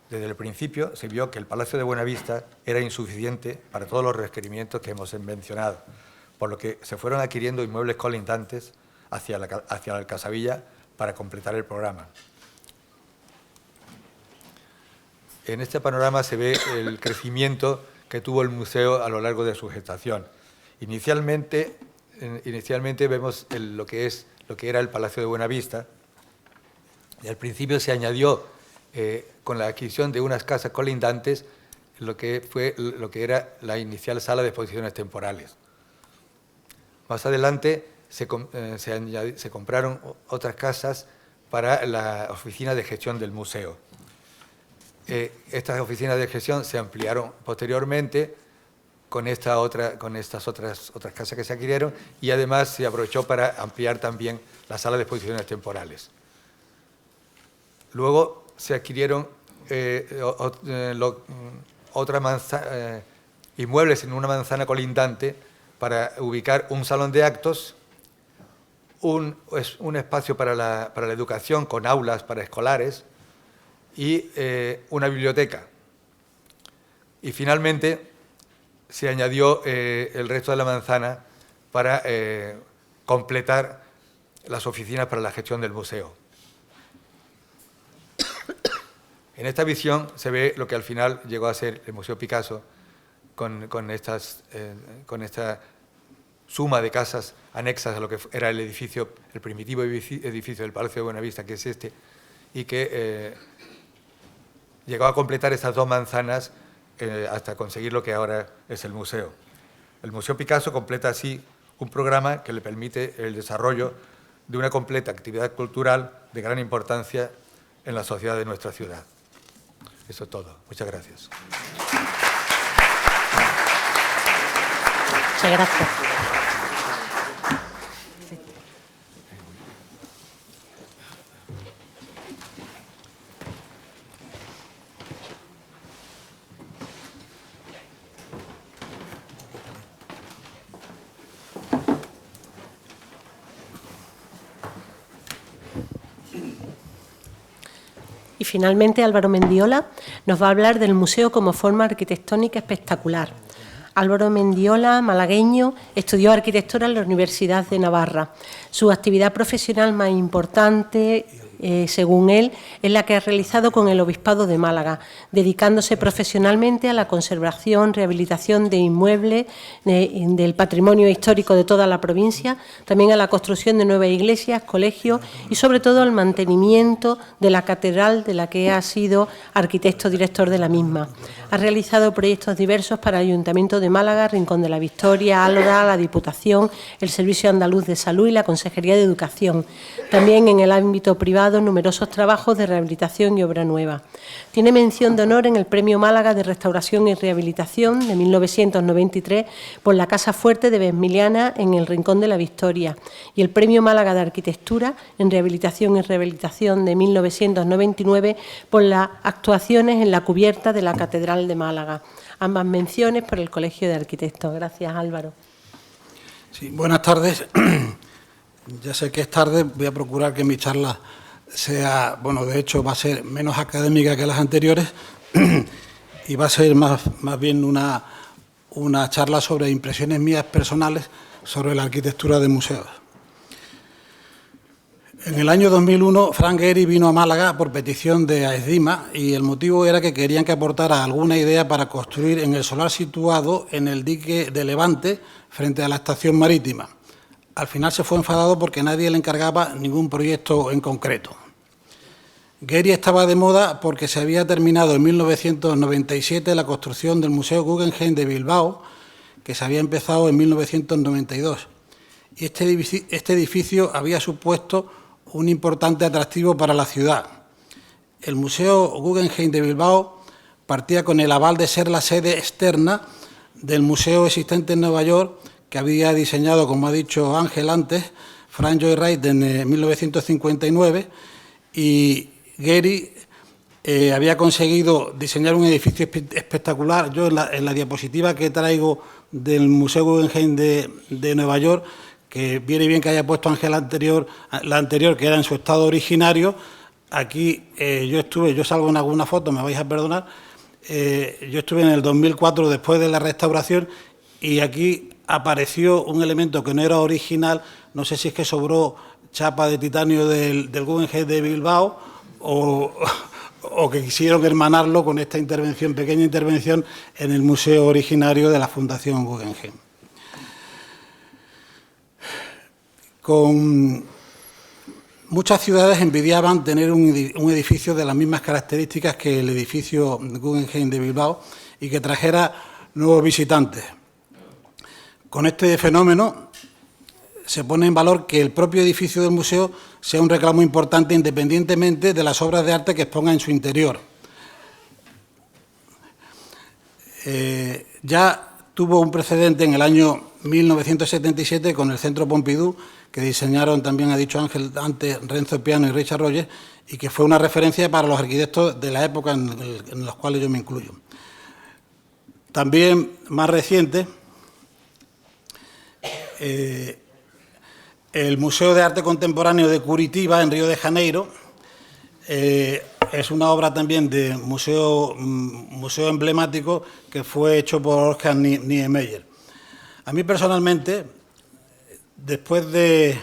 Desde el principio se vio que el Palacio de Buenavista era insuficiente para todos los requerimientos que hemos mencionado, por lo que se fueron adquiriendo inmuebles colindantes hacia la Alcazabilla para completar el programa. En este panorama se ve el crecimiento que tuvo el museo a lo largo de su gestación. Inicialmente vemos lo que era el Palacio de Buenavista, y al principio se añadió con la adquisición de unas casas colindantes lo que era la inicial sala de exposiciones temporales. Más adelante se compraron otras casas para la oficina de gestión del museo. Estas oficinas de gestión se ampliaron posteriormente con estas otras casas que se adquirieron, y además se aprovechó para ampliar también la sala de exposiciones temporales. Luego se adquirieron inmuebles en una manzana colindante para ubicar un salón de actos, un espacio para la educación con aulas para escolares y una biblioteca. Y finalmente se añadió el resto de la manzana para completar las oficinas para la gestión del museo. En esta visión se ve lo que al final llegó a ser el Museo Picasso con esta suma de casas anexas a lo que era el primitivo edificio del Palacio de Buenavista, que es este, y que llegó a completar esas 2 manzanas hasta conseguir lo que ahora es el museo. El Museo Picasso completa así un programa que le permite el desarrollo de una completa actividad cultural de gran importancia en la sociedad de nuestra ciudad. Eso es todo. Muchas gracias. Muchas gracias. Y finalmente Álvaro Mendiola nos va a hablar del museo como forma arquitectónica espectacular. Álvaro Mendiola, malagueño, estudió arquitectura en la Universidad de Navarra. Su actividad profesional más importante, según él, es la que ha realizado con el Obispado de Málaga, dedicándose profesionalmente a la conservación, rehabilitación de inmuebles, del patrimonio histórico de toda la provincia, también a la construcción de nuevas iglesias, colegios y, sobre todo, al mantenimiento de la catedral de la que ha sido arquitecto director de la misma. Ha realizado proyectos diversos para el Ayuntamiento de Málaga, Rincón de la Victoria, Álora, la Diputación, el Servicio Andaluz de Salud y la Consejería de Educación. También en el ámbito privado, numerosos trabajos de rehabilitación y obra nueva. Tiene mención de honor en el Premio Málaga de Restauración y Rehabilitación de 1993 por la Casa Fuerte de Besmiliana en el Rincón de la Victoria y el Premio Málaga de Arquitectura en Rehabilitación y Rehabilitación de 1999 por las actuaciones en la cubierta de la Catedral de Málaga. Ambas menciones por el Colegio de Arquitectos. Gracias, Álvaro. Sí, buenas tardes. Ya sé que es tarde, voy a procurar que mi charla sea, bueno, de hecho va a ser menos académica que las anteriores y va a ser más bien una charla sobre impresiones mías personales sobre la arquitectura de museos. En el año 2001, Frank Gehry vino a Málaga por petición de AESDIMA y el motivo era que querían que aportara alguna idea para construir en el solar situado en el dique de Levante frente a la estación marítima. Al final se fue enfadado porque nadie le encargaba ningún proyecto en concreto. Gehry estaba de moda porque se había terminado en 1997 la construcción del Museo Guggenheim de Bilbao, que se había empezado en 1992. Y este edificio había supuesto un importante atractivo para la ciudad. El Museo Guggenheim de Bilbao partía con el aval de ser la sede externa del museo existente en Nueva York, que había diseñado, como ha dicho Ángel antes, Frank Lloyd Wright en 1959, y Gehry había conseguido diseñar un edificio espectacular. Yo en la diapositiva que traigo del Museo Guggenheim de Nueva York, que viene bien que haya puesto Ángel la anterior, que era en su estado originario, aquí yo salgo en alguna foto, me vais a perdonar, yo estuve en el 2004 después de la restauración y aquí apareció un elemento que no era original, no sé si es que sobró chapa de titanio del Guggenheim de Bilbao o que quisieron hermanarlo con esta pequeña intervención en el museo originario de la Fundación Guggenheim. Muchas ciudades envidiaban tener un edificio de las mismas características que el edificio Guggenheim de Bilbao y que trajera nuevos visitantes. Con este fenómeno se pone en valor que el propio edificio del museo sea un reclamo importante independientemente de las obras de arte que exponga en su interior. Ya tuvo un precedente en el año 1977 con el Centro Pompidou, que diseñaron, también ha dicho Ángel antes, Renzo Piano y Richard Rogers, y que fue una referencia para los arquitectos de la época en los cuales yo me incluyo. También, más reciente, el Museo de Arte Contemporáneo de Curitiba, en Río de Janeiro, es una obra también de museo emblemático que fue hecho por Oscar Niemeyer. A mí personalmente, después de...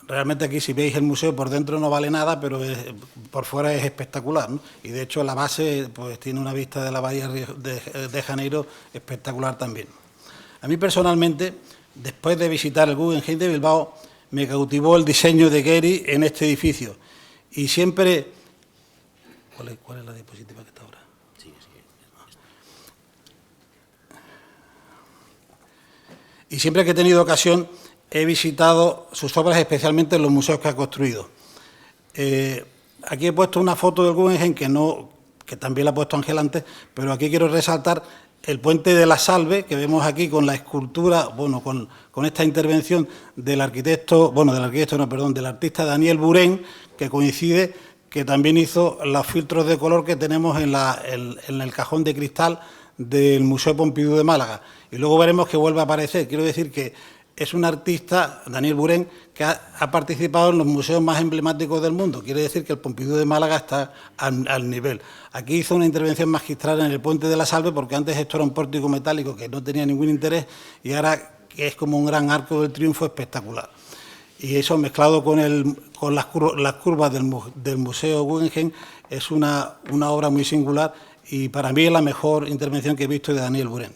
Realmente aquí si veis el museo por dentro no vale nada, pero por fuera es espectacular, ¿no? Y de hecho la base pues tiene una vista de la bahía de Janeiro espectacular también. A mí personalmente, después de visitar el Guggenheim de Bilbao, me cautivó el diseño de Gehry en este edificio. Y siempre... ¿Cuál es la diapositiva que está ahora? Y siempre que he tenido ocasión he visitado sus obras, especialmente en los museos que ha construido. Aquí he puesto una foto del Guggenheim que también la ha puesto Ángel antes, pero aquí quiero resaltar el puente de la Salve, que vemos aquí con la escultura, bueno, con esta intervención del del artista Daniel Buren, que coincide que también hizo los filtros de color que tenemos en el cajón de cristal del Museo Pompidou de Málaga. Y luego veremos que vuelve a aparecer. Quiero decir que es un artista, Daniel Buren, que ha participado en los museos más emblemáticos del mundo. Quiere decir que el Pompidou de Málaga está al nivel. Aquí hizo una intervención magistral en el Puente de la Salve, porque antes esto era un pórtico metálico que no tenía ningún interés, y ahora es como un gran arco del triunfo espectacular. Y eso, mezclado con las curvas del Museo Guggenheim, es una obra muy singular, y para mí es la mejor intervención que he visto de Daniel Buren.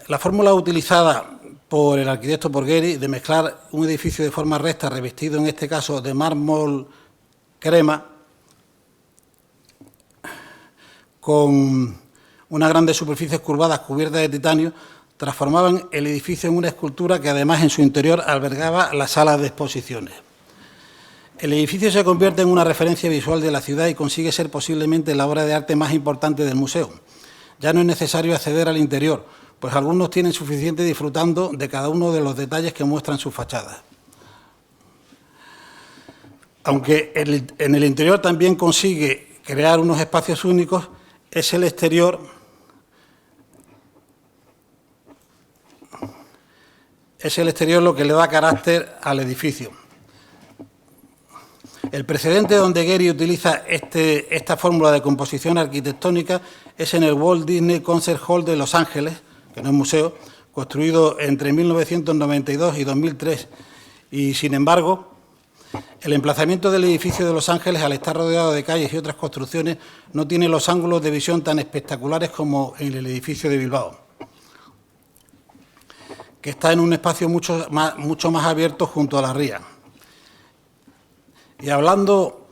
La fórmula utilizada por el arquitecto Gehry de mezclar un edificio de forma recta, revestido en este caso de mármol crema, con unas grandes superficies curvadas cubiertas de titanio, transformaban el edificio en una escultura que además en su interior albergaba la sala de exposiciones. El edificio se convierte en una referencia visual de la ciudad y consigue ser posiblemente la obra de arte más importante del museo. Ya no es necesario acceder al interior, pues algunos tienen suficiente disfrutando de cada uno de los detalles que muestran sus fachadas. Aunque en el interior también consigue crear unos espacios únicos, es el exterior lo que le da carácter al edificio. El precedente donde Gehry utiliza esta fórmula de composición arquitectónica es en el Walt Disney Concert Hall de Los Ángeles, que no es museo, construido entre 1992 y 2003. Y, sin embargo, el emplazamiento del edificio de Los Ángeles, al estar rodeado de calles y otras construcciones, no tiene los ángulos de visión tan espectaculares como en el edificio de Bilbao, que está en un espacio mucho más abierto junto a la ría. Y hablando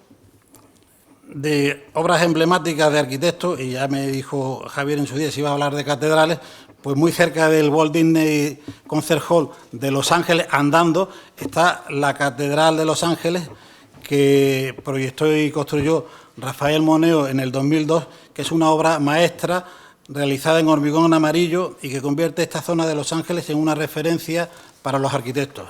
de obras emblemáticas de arquitectos, y ya me dijo Javier en su día si iba a hablar de catedrales, pues muy cerca del Walt Disney Concert Hall de Los Ángeles, andando, está la Catedral de Los Ángeles, que proyectó y construyó Rafael Moneo en el 2002, que es una obra maestra realizada en hormigón amarillo y que convierte esta zona de Los Ángeles en una referencia para los arquitectos.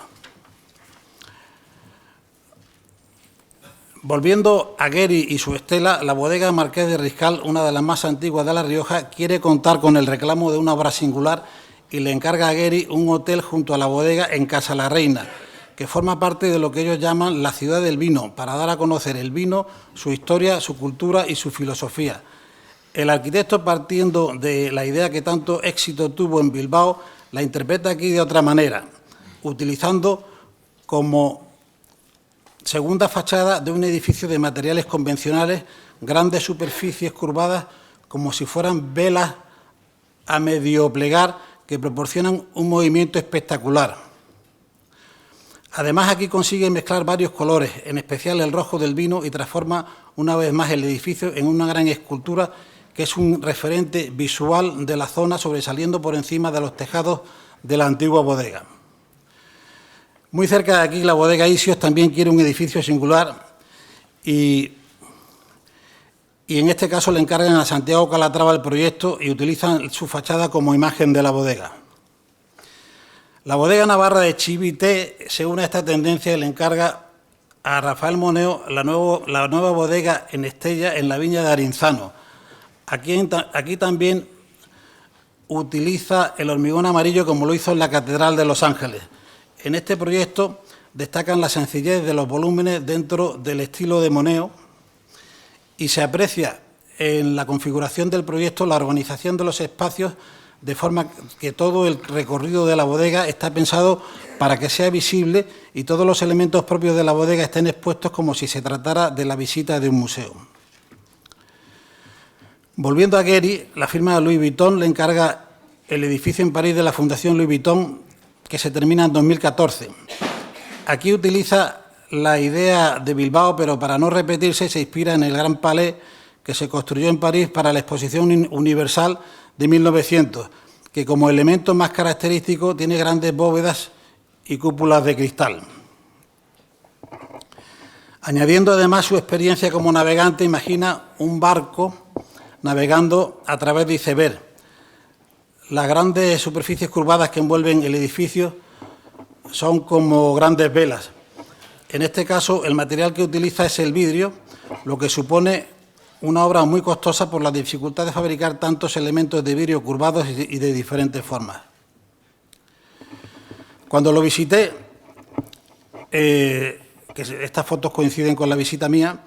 Volviendo a Gehry y su estela, la bodega Marqués de Riscal, una de las más antiguas de La Rioja, quiere contar con el reclamo de una obra singular y le encarga a Gehry un hotel junto a la bodega en Casa la Reina, que forma parte de lo que ellos llaman la ciudad del vino, para dar a conocer el vino, su historia, su cultura y su filosofía. El arquitecto, partiendo de la idea que tanto éxito tuvo en Bilbao, la interpreta aquí de otra manera, utilizando como segunda fachada de un edificio de materiales convencionales, grandes superficies curvadas como si fueran velas a medio plegar que proporcionan un movimiento espectacular. Además, aquí consigue mezclar varios colores, en especial el rojo del vino, y transforma una vez más el edificio en una gran escultura que es un referente visual de la zona, sobresaliendo por encima de los tejados de la antigua bodega. Muy cerca de aquí, la bodega Isios también quiere un edificio singular y en este caso le encargan a Santiago Calatrava el proyecto y utilizan su fachada como imagen de la bodega. La bodega navarra de Chivité se une a esta tendencia y le encarga a Rafael Moneo la nueva bodega en Estella, en la viña de Arinzano. Aquí también utiliza el hormigón amarillo como lo hizo en la Catedral de Los Ángeles. En este proyecto destacan la sencillez de los volúmenes dentro del estilo de Moneo y se aprecia en la configuración del proyecto la organización de los espacios de forma que todo el recorrido de la bodega está pensado para que sea visible y todos los elementos propios de la bodega estén expuestos como si se tratara de la visita de un museo. Volviendo a Gehry, la firma de Louis Vuitton le encarga el edificio en París de la Fundación Louis Vuitton, que se termina en 2014. Aquí utiliza la idea de Bilbao, pero para no repetirse se inspira en el Gran Palais que se construyó en París para la Exposición Universal de 1900, que como elemento más característico tiene grandes bóvedas y cúpulas de cristal. Añadiendo además su experiencia como navegante, imagina un barco navegando a través de iceberg. Las grandes superficies curvadas que envuelven el edificio son como grandes velas. En este caso, el material que utiliza es el vidrio, lo que supone una obra muy costosa por la dificultad de fabricar tantos elementos de vidrio curvados y de diferentes formas. Cuando lo visité, que estas fotos coinciden con la visita mía,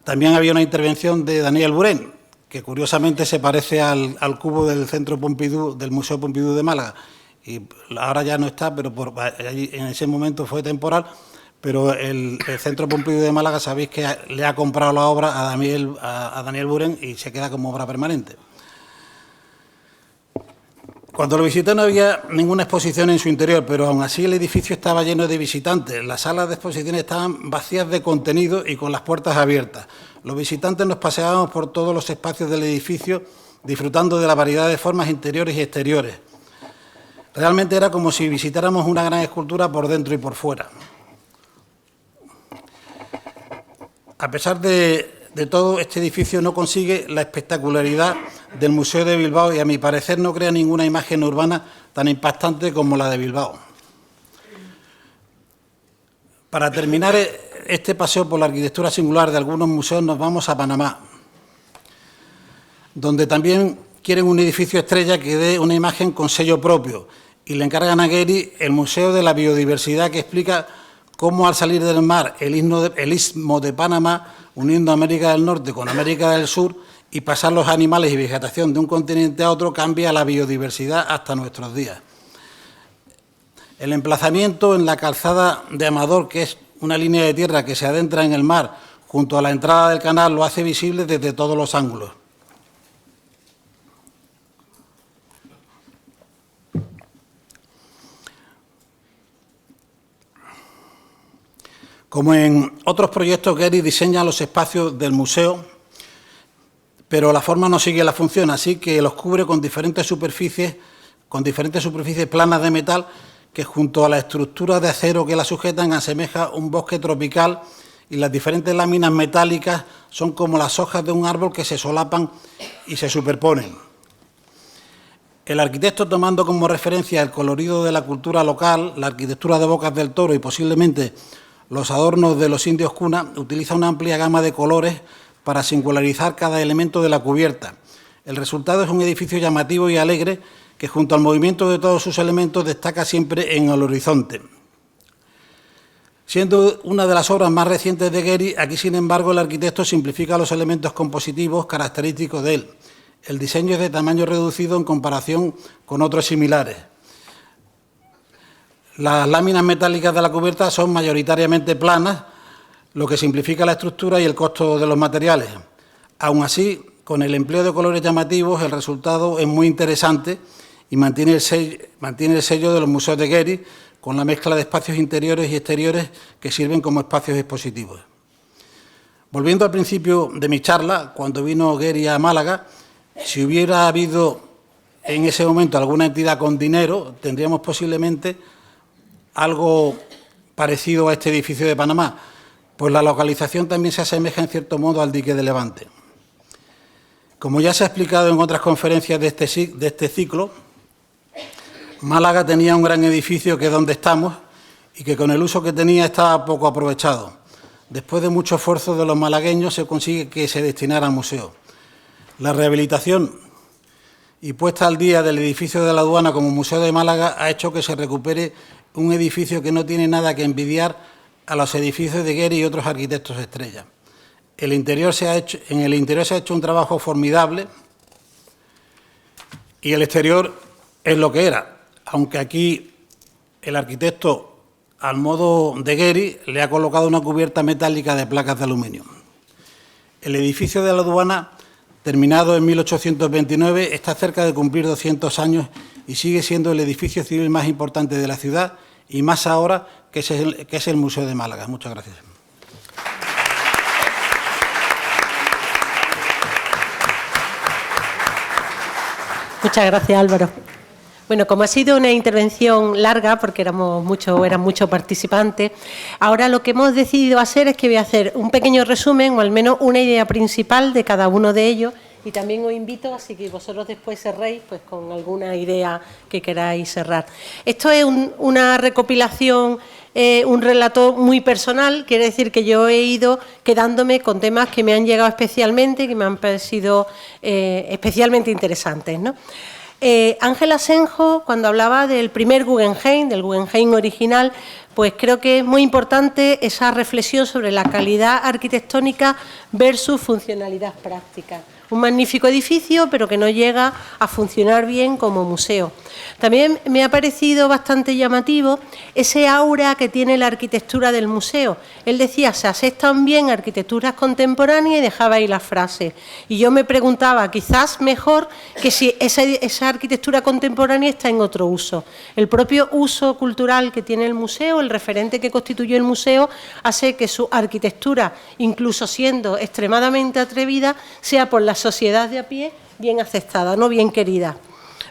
también había una intervención de Daniel Buren, que curiosamente se parece al cubo del Centro Pompidou, del Museo Pompidou de Málaga. Y ahora ya no está, pero en ese momento fue temporal, pero el Centro Pompidou de Málaga sabéis que le ha comprado la obra a Daniel Buren y se queda como obra permanente. Cuando lo visité no había ninguna exposición en su interior, pero aún así el edificio estaba lleno de visitantes. Las salas de exposiciones estaban vacías de contenido y con las puertas abiertas. Los visitantes nos paseábamos por todos los espacios del edificio, disfrutando de la variedad de formas interiores y exteriores. Realmente era como si visitáramos una gran escultura por dentro y por fuera. A pesar de todo, este edificio no consigue la espectacularidad del Museo de Bilbao y, a mi parecer, no crea ninguna imagen urbana tan impactante como la de Bilbao. Para terminar este paseo por la arquitectura singular de algunos museos, nos vamos a Panamá, donde también quieren un edificio estrella que dé una imagen con sello propio, y le encargan a Getty el Museo de la Biodiversidad, que explica cómo al salir del mar el Istmo de Panamá, uniendo América del Norte con América del Sur, y pasar los animales y vegetación de un continente a otro, cambia la biodiversidad hasta nuestros días. El emplazamiento en la calzada de Amador, que es una línea de tierra que se adentra en el mar junto a la entrada del canal, lo hace visible desde todos los ángulos. Como en otros proyectos, Getty diseña los espacios del museo, pero la forma no sigue la función, así que los cubre con diferentes superficies planas de metal que, junto a la estructura de acero que la sujetan, asemeja un bosque tropical, y las diferentes láminas metálicas son como las hojas de un árbol que se solapan y se superponen. El arquitecto, tomando como referencia el colorido de la cultura local, la arquitectura de Bocas del Toro y posiblemente los adornos de los indios cuna, utiliza una amplia gama de colores para singularizar cada elemento de la cubierta. El resultado es un edificio llamativo y alegre que, junto al movimiento de todos sus elementos, destaca siempre en el horizonte. Siendo una de las obras más recientes de Getty, aquí, sin embargo, el arquitecto simplifica los elementos compositivos característicos de él. El diseño es de tamaño reducido en comparación con otros similares. Las láminas metálicas de la cubierta son mayoritariamente planas, lo que simplifica la estructura y el costo de los materiales. Aún así, con el empleo de colores llamativos, el resultado es muy interesante y mantiene el sello de los museos de Getty, con la mezcla de espacios interiores y exteriores que sirven como espacios expositivos. Volviendo al principio de mi charla, cuando vino Getty a Málaga, si hubiera habido en ese momento alguna entidad con dinero, tendríamos posiblemente algo parecido a este edificio de Panamá, pues la localización también se asemeja en cierto modo al dique de Levante. Como ya se ha explicado en otras conferencias de este ciclo, Málaga tenía un gran edificio que es donde estamos y que, con el uso que tenía, estaba poco aprovechado. Después de mucho esfuerzo de los malagueños, se consigue que se destinara al museo. La rehabilitación y puesta al día del edificio de la Aduana como Museo de Málaga ha hecho que se recupere un edificio que no tiene nada que envidiar a los edificios de Getty y otros arquitectos estrella. En el interior se ha hecho un trabajo formidable y el exterior es lo que era, aunque aquí el arquitecto, al modo de Getty, le ha colocado una cubierta metálica de placas de aluminio. El edificio de la Aduana, terminado en 1829, está cerca de cumplir 200 años y sigue siendo el edificio civil más importante de la ciudad, y más ahora que es el Museo de Málaga. Muchas gracias. Muchas gracias, Álvaro. Bueno, como ha sido una intervención larga, porque eran muchos participantes, ahora lo que hemos decidido hacer es que voy a hacer un pequeño resumen, o al menos una idea principal de cada uno de ellos, y también os invito, así que vosotros después cerréis pues, con alguna idea que queráis cerrar. Esto es una recopilación, un relato muy personal, quiere decir que yo he ido quedándome con temas que me han llegado especialmente, que me han parecido especialmente interesantes, ¿no? Ángel Asenjo, cuando hablaba del primer Guggenheim, del Guggenheim original, pues creo que es muy importante esa reflexión sobre la calidad arquitectónica versus funcionalidad práctica. Un magnífico edificio, pero que no llega a funcionar bien como museo. También me ha parecido bastante llamativo ese aura que tiene la arquitectura del museo. Él decía, se aceptan bien arquitecturas contemporáneas, y dejaba ahí la frase. Y yo me preguntaba, quizás mejor que si esa arquitectura contemporánea está en otro uso. El propio uso cultural que tiene el museo, el referente que constituye el museo, hace que su arquitectura, incluso siendo extremadamente atrevida, sea por la sociedad de a pie bien aceptada, no bien querida.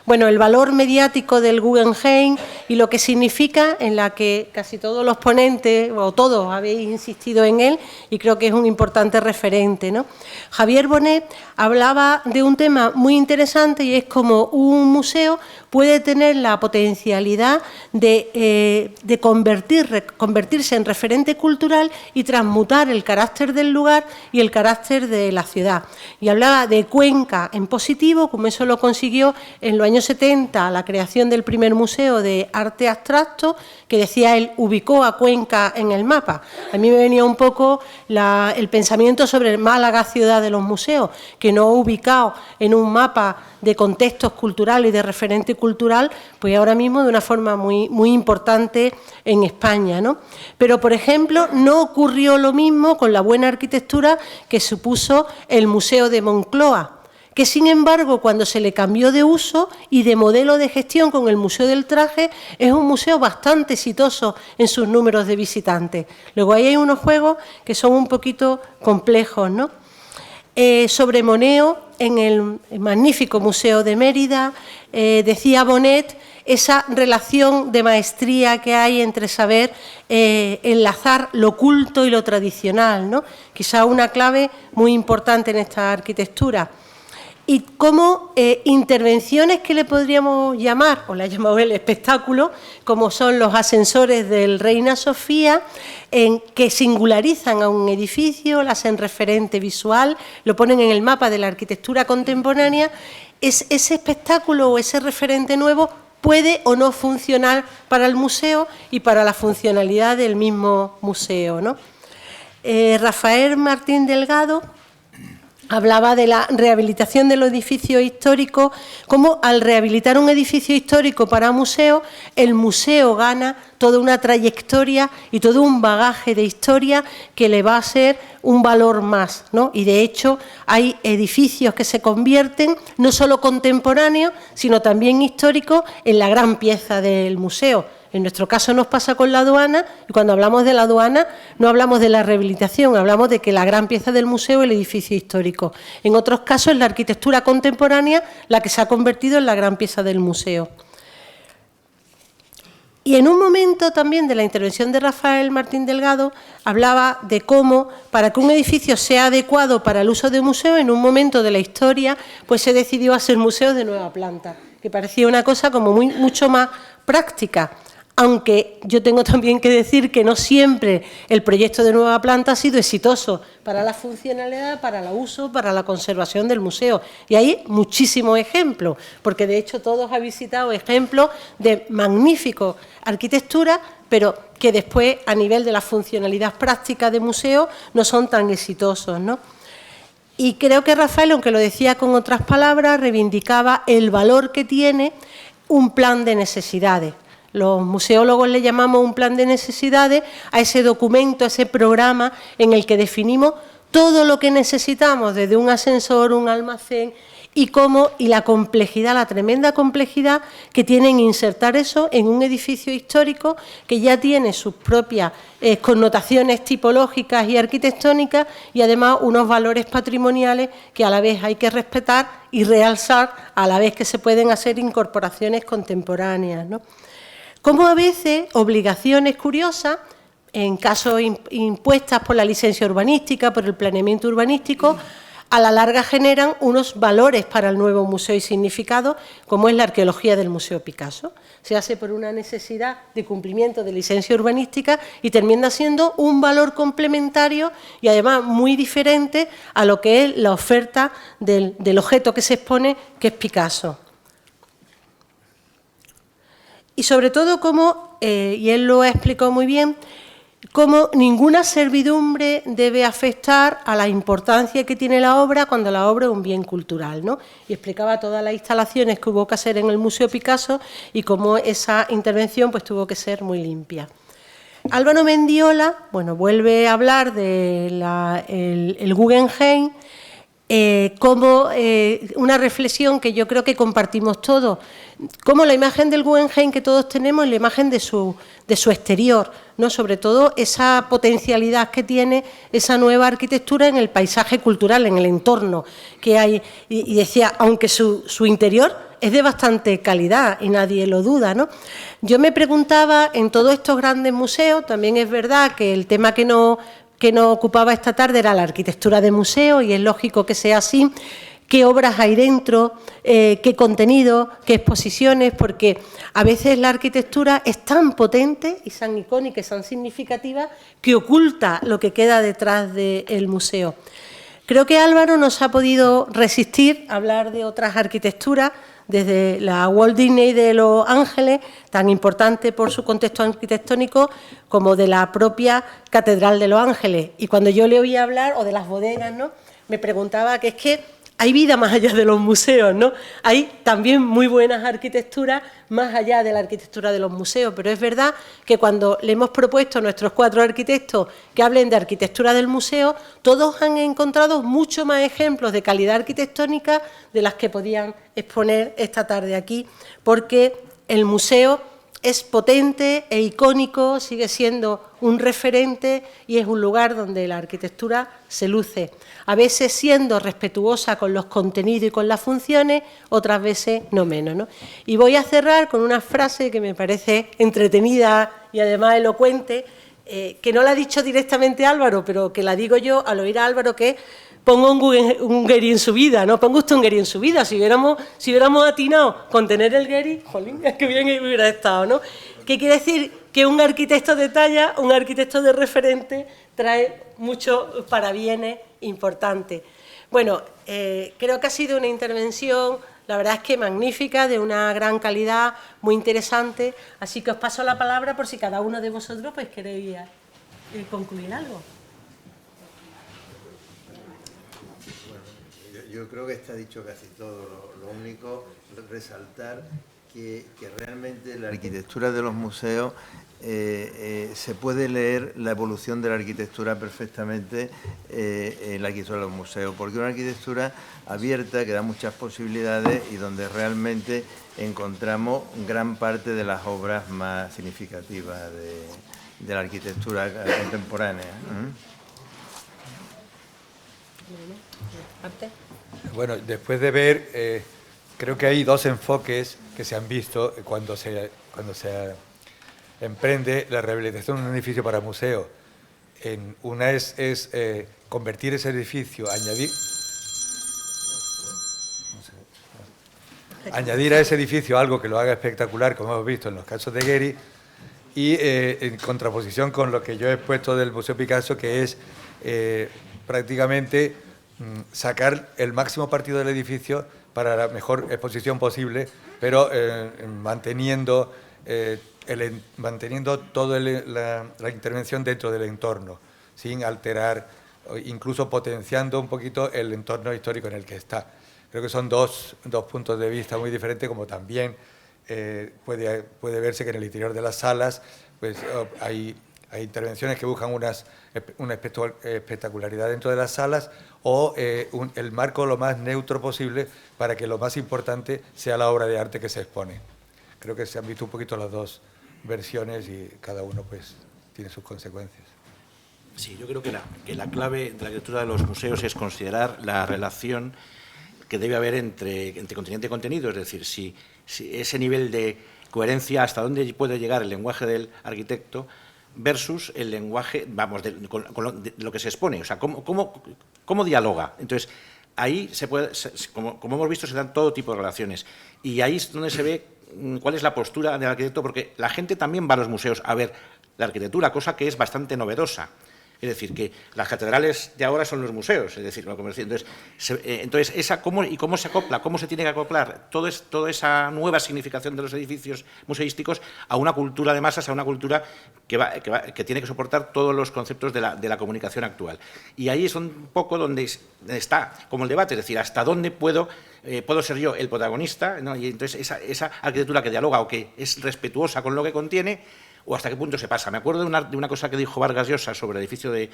Bueno, el valor mediático del Guggenheim y lo que significa, en la que casi todos los ponentes, o todos, habéis insistido en él, y creo que es un importante referente, ¿no? Javier Bonet hablaba de un tema muy interesante, y es cómo un museo puede tener la potencialidad de convertirse en referente cultural y transmutar el carácter del lugar y el carácter de la ciudad. Y hablaba de Cuenca en positivo, como eso lo consiguió en los años 70, la creación del primer museo de arte abstracto, que decía él, ubicó a Cuenca en el mapa. A mí me venía un poco el pensamiento sobre Málaga, ciudad de los museos, que no ubicado en un mapa de contextos culturales y de referente cultural, pues ahora mismo de una forma muy importante en España, ¿no? Pero, por ejemplo, no ocurrió lo mismo con la buena arquitectura que supuso el Museo de Moncloa, que sin embargo, cuando se le cambió de uso y de modelo de gestión con el Museo del Traje, es un museo bastante exitoso en sus números de visitantes. Luego ahí hay unos juegos que son un poquito complejos, ¿no? Sobre Moneo, en el magnífico Museo de Mérida, decía Bonet esa relación de maestría que hay entre saber enlazar lo culto y lo tradicional, ¿no? Quizá una clave muy importante en esta arquitectura. Y como intervenciones que le podríamos llamar, o le ha llamado el espectáculo, como son los ascensores del Reina Sofía, que singularizan a un edificio, lo hacen referente visual, lo ponen en el mapa de la arquitectura contemporánea, ese espectáculo o ese referente nuevo puede o no funcionar para el museo y para la funcionalidad del mismo museo, ¿no? Rafael Martín Delgado hablaba de la rehabilitación de los edificios históricos, como al rehabilitar un edificio histórico para museo, el museo gana toda una trayectoria y todo un bagaje de historia que le va a ser un valor más, ¿no? Y de hecho hay edificios que se convierten no solo contemporáneos, sino también históricos en la gran pieza del museo. En nuestro caso nos pasa con la aduana, y cuando hablamos de la aduana no hablamos de la rehabilitación, hablamos de que la gran pieza del museo es el edificio histórico. En otros casos es la arquitectura contemporánea la que se ha convertido en la gran pieza del museo. Y en un momento también de la intervención de Rafael Martín Delgado hablaba de cómo, para que un edificio sea adecuado para el uso de museo, en un momento de la historia, pues se decidió hacer museos de nueva planta, que parecía una cosa como mucho más práctica. Aunque yo tengo también que decir que no siempre el proyecto de nueva planta ha sido exitoso para la funcionalidad, para el uso, para la conservación del museo. Y hay muchísimos ejemplos, porque de hecho todos han visitado ejemplos de magnífica arquitectura, pero que después a nivel de la funcionalidad práctica de museo no son tan exitosos, ¿no? Y creo que Rafael, aunque lo decía con otras palabras, reivindicaba el valor que tiene un plan de necesidades. Los museólogos le llamamos un plan de necesidades a ese documento, a ese programa en el que definimos todo lo que necesitamos, desde un ascensor, un almacén, y la complejidad, la tremenda complejidad que tiene en insertar eso en un edificio histórico que ya tiene sus propias connotaciones tipológicas y arquitectónicas y además unos valores patrimoniales que a la vez hay que respetar y realzar a la vez que se pueden hacer incorporaciones contemporáneas, ¿no? Como a veces obligaciones curiosas, en casos impuestas por la licencia urbanística, por el planeamiento urbanístico, a la larga generan unos valores para el nuevo museo y significado, como es la arqueología del Museo Picasso. Se hace por una necesidad de cumplimiento de licencia urbanística y termina siendo un valor complementario y además muy diferente a lo que es la oferta del objeto que se expone, que es Picasso. Y sobre todo, como, y él lo ha explicado muy bien, como ninguna servidumbre debe afectar a la importancia que tiene la obra cuando la obra es un bien cultural, ¿no? Y explicaba todas las instalaciones que hubo que hacer en el Museo Picasso y cómo esa intervención pues tuvo que ser muy limpia. Álvaro Mendiola, bueno, vuelve a hablar del Guggenheim como una reflexión que yo creo que compartimos todos, como la imagen del Guggenheim que todos tenemos es la imagen de su exterior, ¿no? Sobre todo esa potencialidad que tiene esa nueva arquitectura en el paisaje cultural, en el entorno que hay. Y decía, aunque su interior es de bastante calidad y nadie lo duda, ¿no? Yo me preguntaba, en todos estos grandes museos, también es verdad que el tema que nos ocupaba esta tarde era la arquitectura de museo y es lógico que sea así. ¿Qué obras hay dentro? ¿Qué contenido? ¿Qué exposiciones? Porque a veces la arquitectura es tan potente y tan icónica y tan significativa que oculta lo que queda detrás del museo. Creo que Álvaro nos ha podido resistir a hablar de otras arquitecturas, desde la Walt Disney de Los Ángeles, tan importante por su contexto arquitectónico, como de la propia Catedral de Los Ángeles. Y cuando yo le oía hablar, o de las bodegas, ¿no?, me preguntaba que es que hay vida más allá de los museos, ¿no? Hay también muy buenas arquitecturas más allá de la arquitectura de los museos, pero es verdad que cuando le hemos propuesto a nuestros 4 arquitectos que hablen de arquitectura del museo, todos han encontrado mucho más ejemplos de calidad arquitectónica de las que podían exponer esta tarde aquí, porque el museo es potente e icónico, sigue siendo un referente y es un lugar donde la arquitectura se luce, a veces siendo respetuosa con los contenidos y con las funciones, otras veces no menos, ¿no? Y voy a cerrar con una frase que me parece entretenida y además elocuente, que no la ha dicho directamente Álvaro, pero que la digo yo al oír a Álvaro, que es: ponga un Gehry en su vida, ¿no? Ponga usted un Gehry en su vida. Si hubiéramos atinado con tener el Gehry, jolín, es que bien hubiera estado, ¿no? ¿Qué quiere decir? Que un arquitecto de talla, un arquitecto de referente, trae muchos parabienes importantes. Bueno, creo que ha sido una intervención, la verdad es que magnífica, de una gran calidad, muy interesante. Así que os paso la palabra por si cada uno de vosotros pues queréis concluir algo. Yo creo que está dicho casi todo. Lo único, resaltar que realmente la arquitectura de los museos se puede leer la evolución de la arquitectura perfectamente en la arquitectura de los museos, porque es una arquitectura abierta que da muchas posibilidades y donde realmente encontramos gran parte de las obras más significativas de la arquitectura contemporánea. Bueno, después de ver, creo que hay 2 enfoques que se han visto cuando se emprende la rehabilitación de un edificio para museo. Una es convertir ese edificio, añadir a ese edificio algo que lo haga espectacular, como hemos visto en los casos de Gehry, y en contraposición con lo que yo he expuesto del Museo Picasso, que es prácticamente sacar el máximo partido del edificio para la mejor exposición posible, pero manteniendo toda la intervención dentro del entorno, sin alterar, incluso potenciando un poquito el entorno histórico en el que está. Creo que son dos puntos de vista muy diferentes, como también puede verse que en el interior de las salas pues, hay Hay intervenciones que buscan una espectacularidad dentro de las salas o el marco lo más neutro posible para que lo más importante sea la obra de arte que se expone. Creo que se han visto un poquito las dos versiones y cada uno pues tiene sus consecuencias. Sí, yo creo que la clave de la arquitectura de los museos es considerar la relación que debe haber entre contenido y contenido, es decir, si ese nivel de coherencia, hasta dónde puede llegar el lenguaje del arquitecto versus el lenguaje, vamos, de lo que se expone, o sea, cómo dialoga. Entonces, ahí se puede, como hemos visto, se dan todo tipo de relaciones, y ahí es donde se ve cuál es la postura del arquitecto, porque la gente también va a los museos a ver la arquitectura, cosa que es bastante novedosa. Es decir, que las catedrales de ahora son los museos, es decir, entonces ¿cómo se acopla? ¿Cómo se tiene que acoplar toda esa nueva significación de los edificios museísticos a una cultura de masas, a una cultura que tiene que soportar todos los conceptos de la comunicación actual? Y ahí es un poco donde está como el debate, es decir, hasta dónde puedo ser yo el protagonista, ¿no? Y entonces esa arquitectura que dialoga o que es respetuosa con lo que contiene, o hasta qué punto se pasa. Me acuerdo de una cosa que dijo Vargas Llosa sobre el edificio de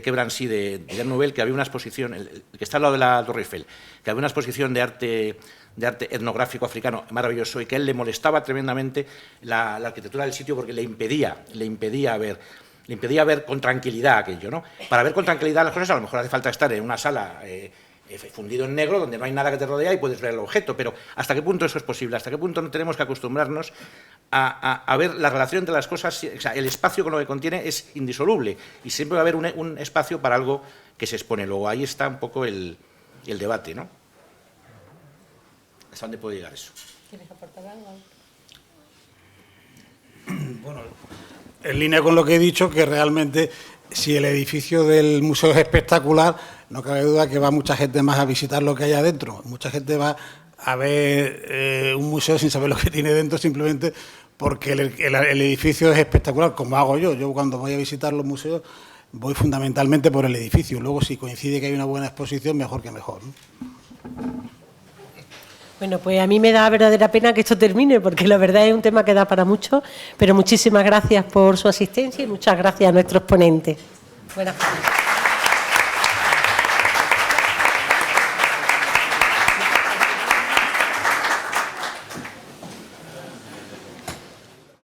Quebrancy de Art Nouvel, que había una exposición, el que está al lado de la Torre Eiffel, que había una exposición de arte etnográfico africano maravilloso y que a él le molestaba tremendamente la arquitectura del sitio porque le impedía ver con tranquilidad aquello, ¿no? Para ver con tranquilidad las cosas a lo mejor hace falta estar en una sala fundido en negro, donde no hay nada que te rodea y puedes ver el objeto, pero ¿hasta qué punto eso es posible? ¿Hasta qué punto no tenemos que acostumbrarnos a ver la relación entre las cosas? O sea, el espacio con lo que contiene es indisoluble y siempre va a haber un espacio para algo que se expone. Luego ahí está un poco el debate, ¿no? ¿Hasta dónde puede llegar eso? ¿Quieres aportar algo? Bueno, en línea con lo que he dicho, que realmente si el edificio del museo es espectacular, no cabe duda que va mucha gente más a visitar lo que hay adentro. Mucha gente va a ver un museo sin saber lo que tiene dentro, simplemente porque el edificio es espectacular, como hago yo. Yo cuando voy a visitar los museos voy fundamentalmente por el edificio. Luego, si coincide que hay una buena exposición, mejor que mejor, ¿no? Bueno, pues a mí me da verdadera pena que esto termine, porque la verdad es un tema que da para mucho, pero muchísimas gracias por su asistencia y muchas gracias a nuestros ponentes. Buenas tardes.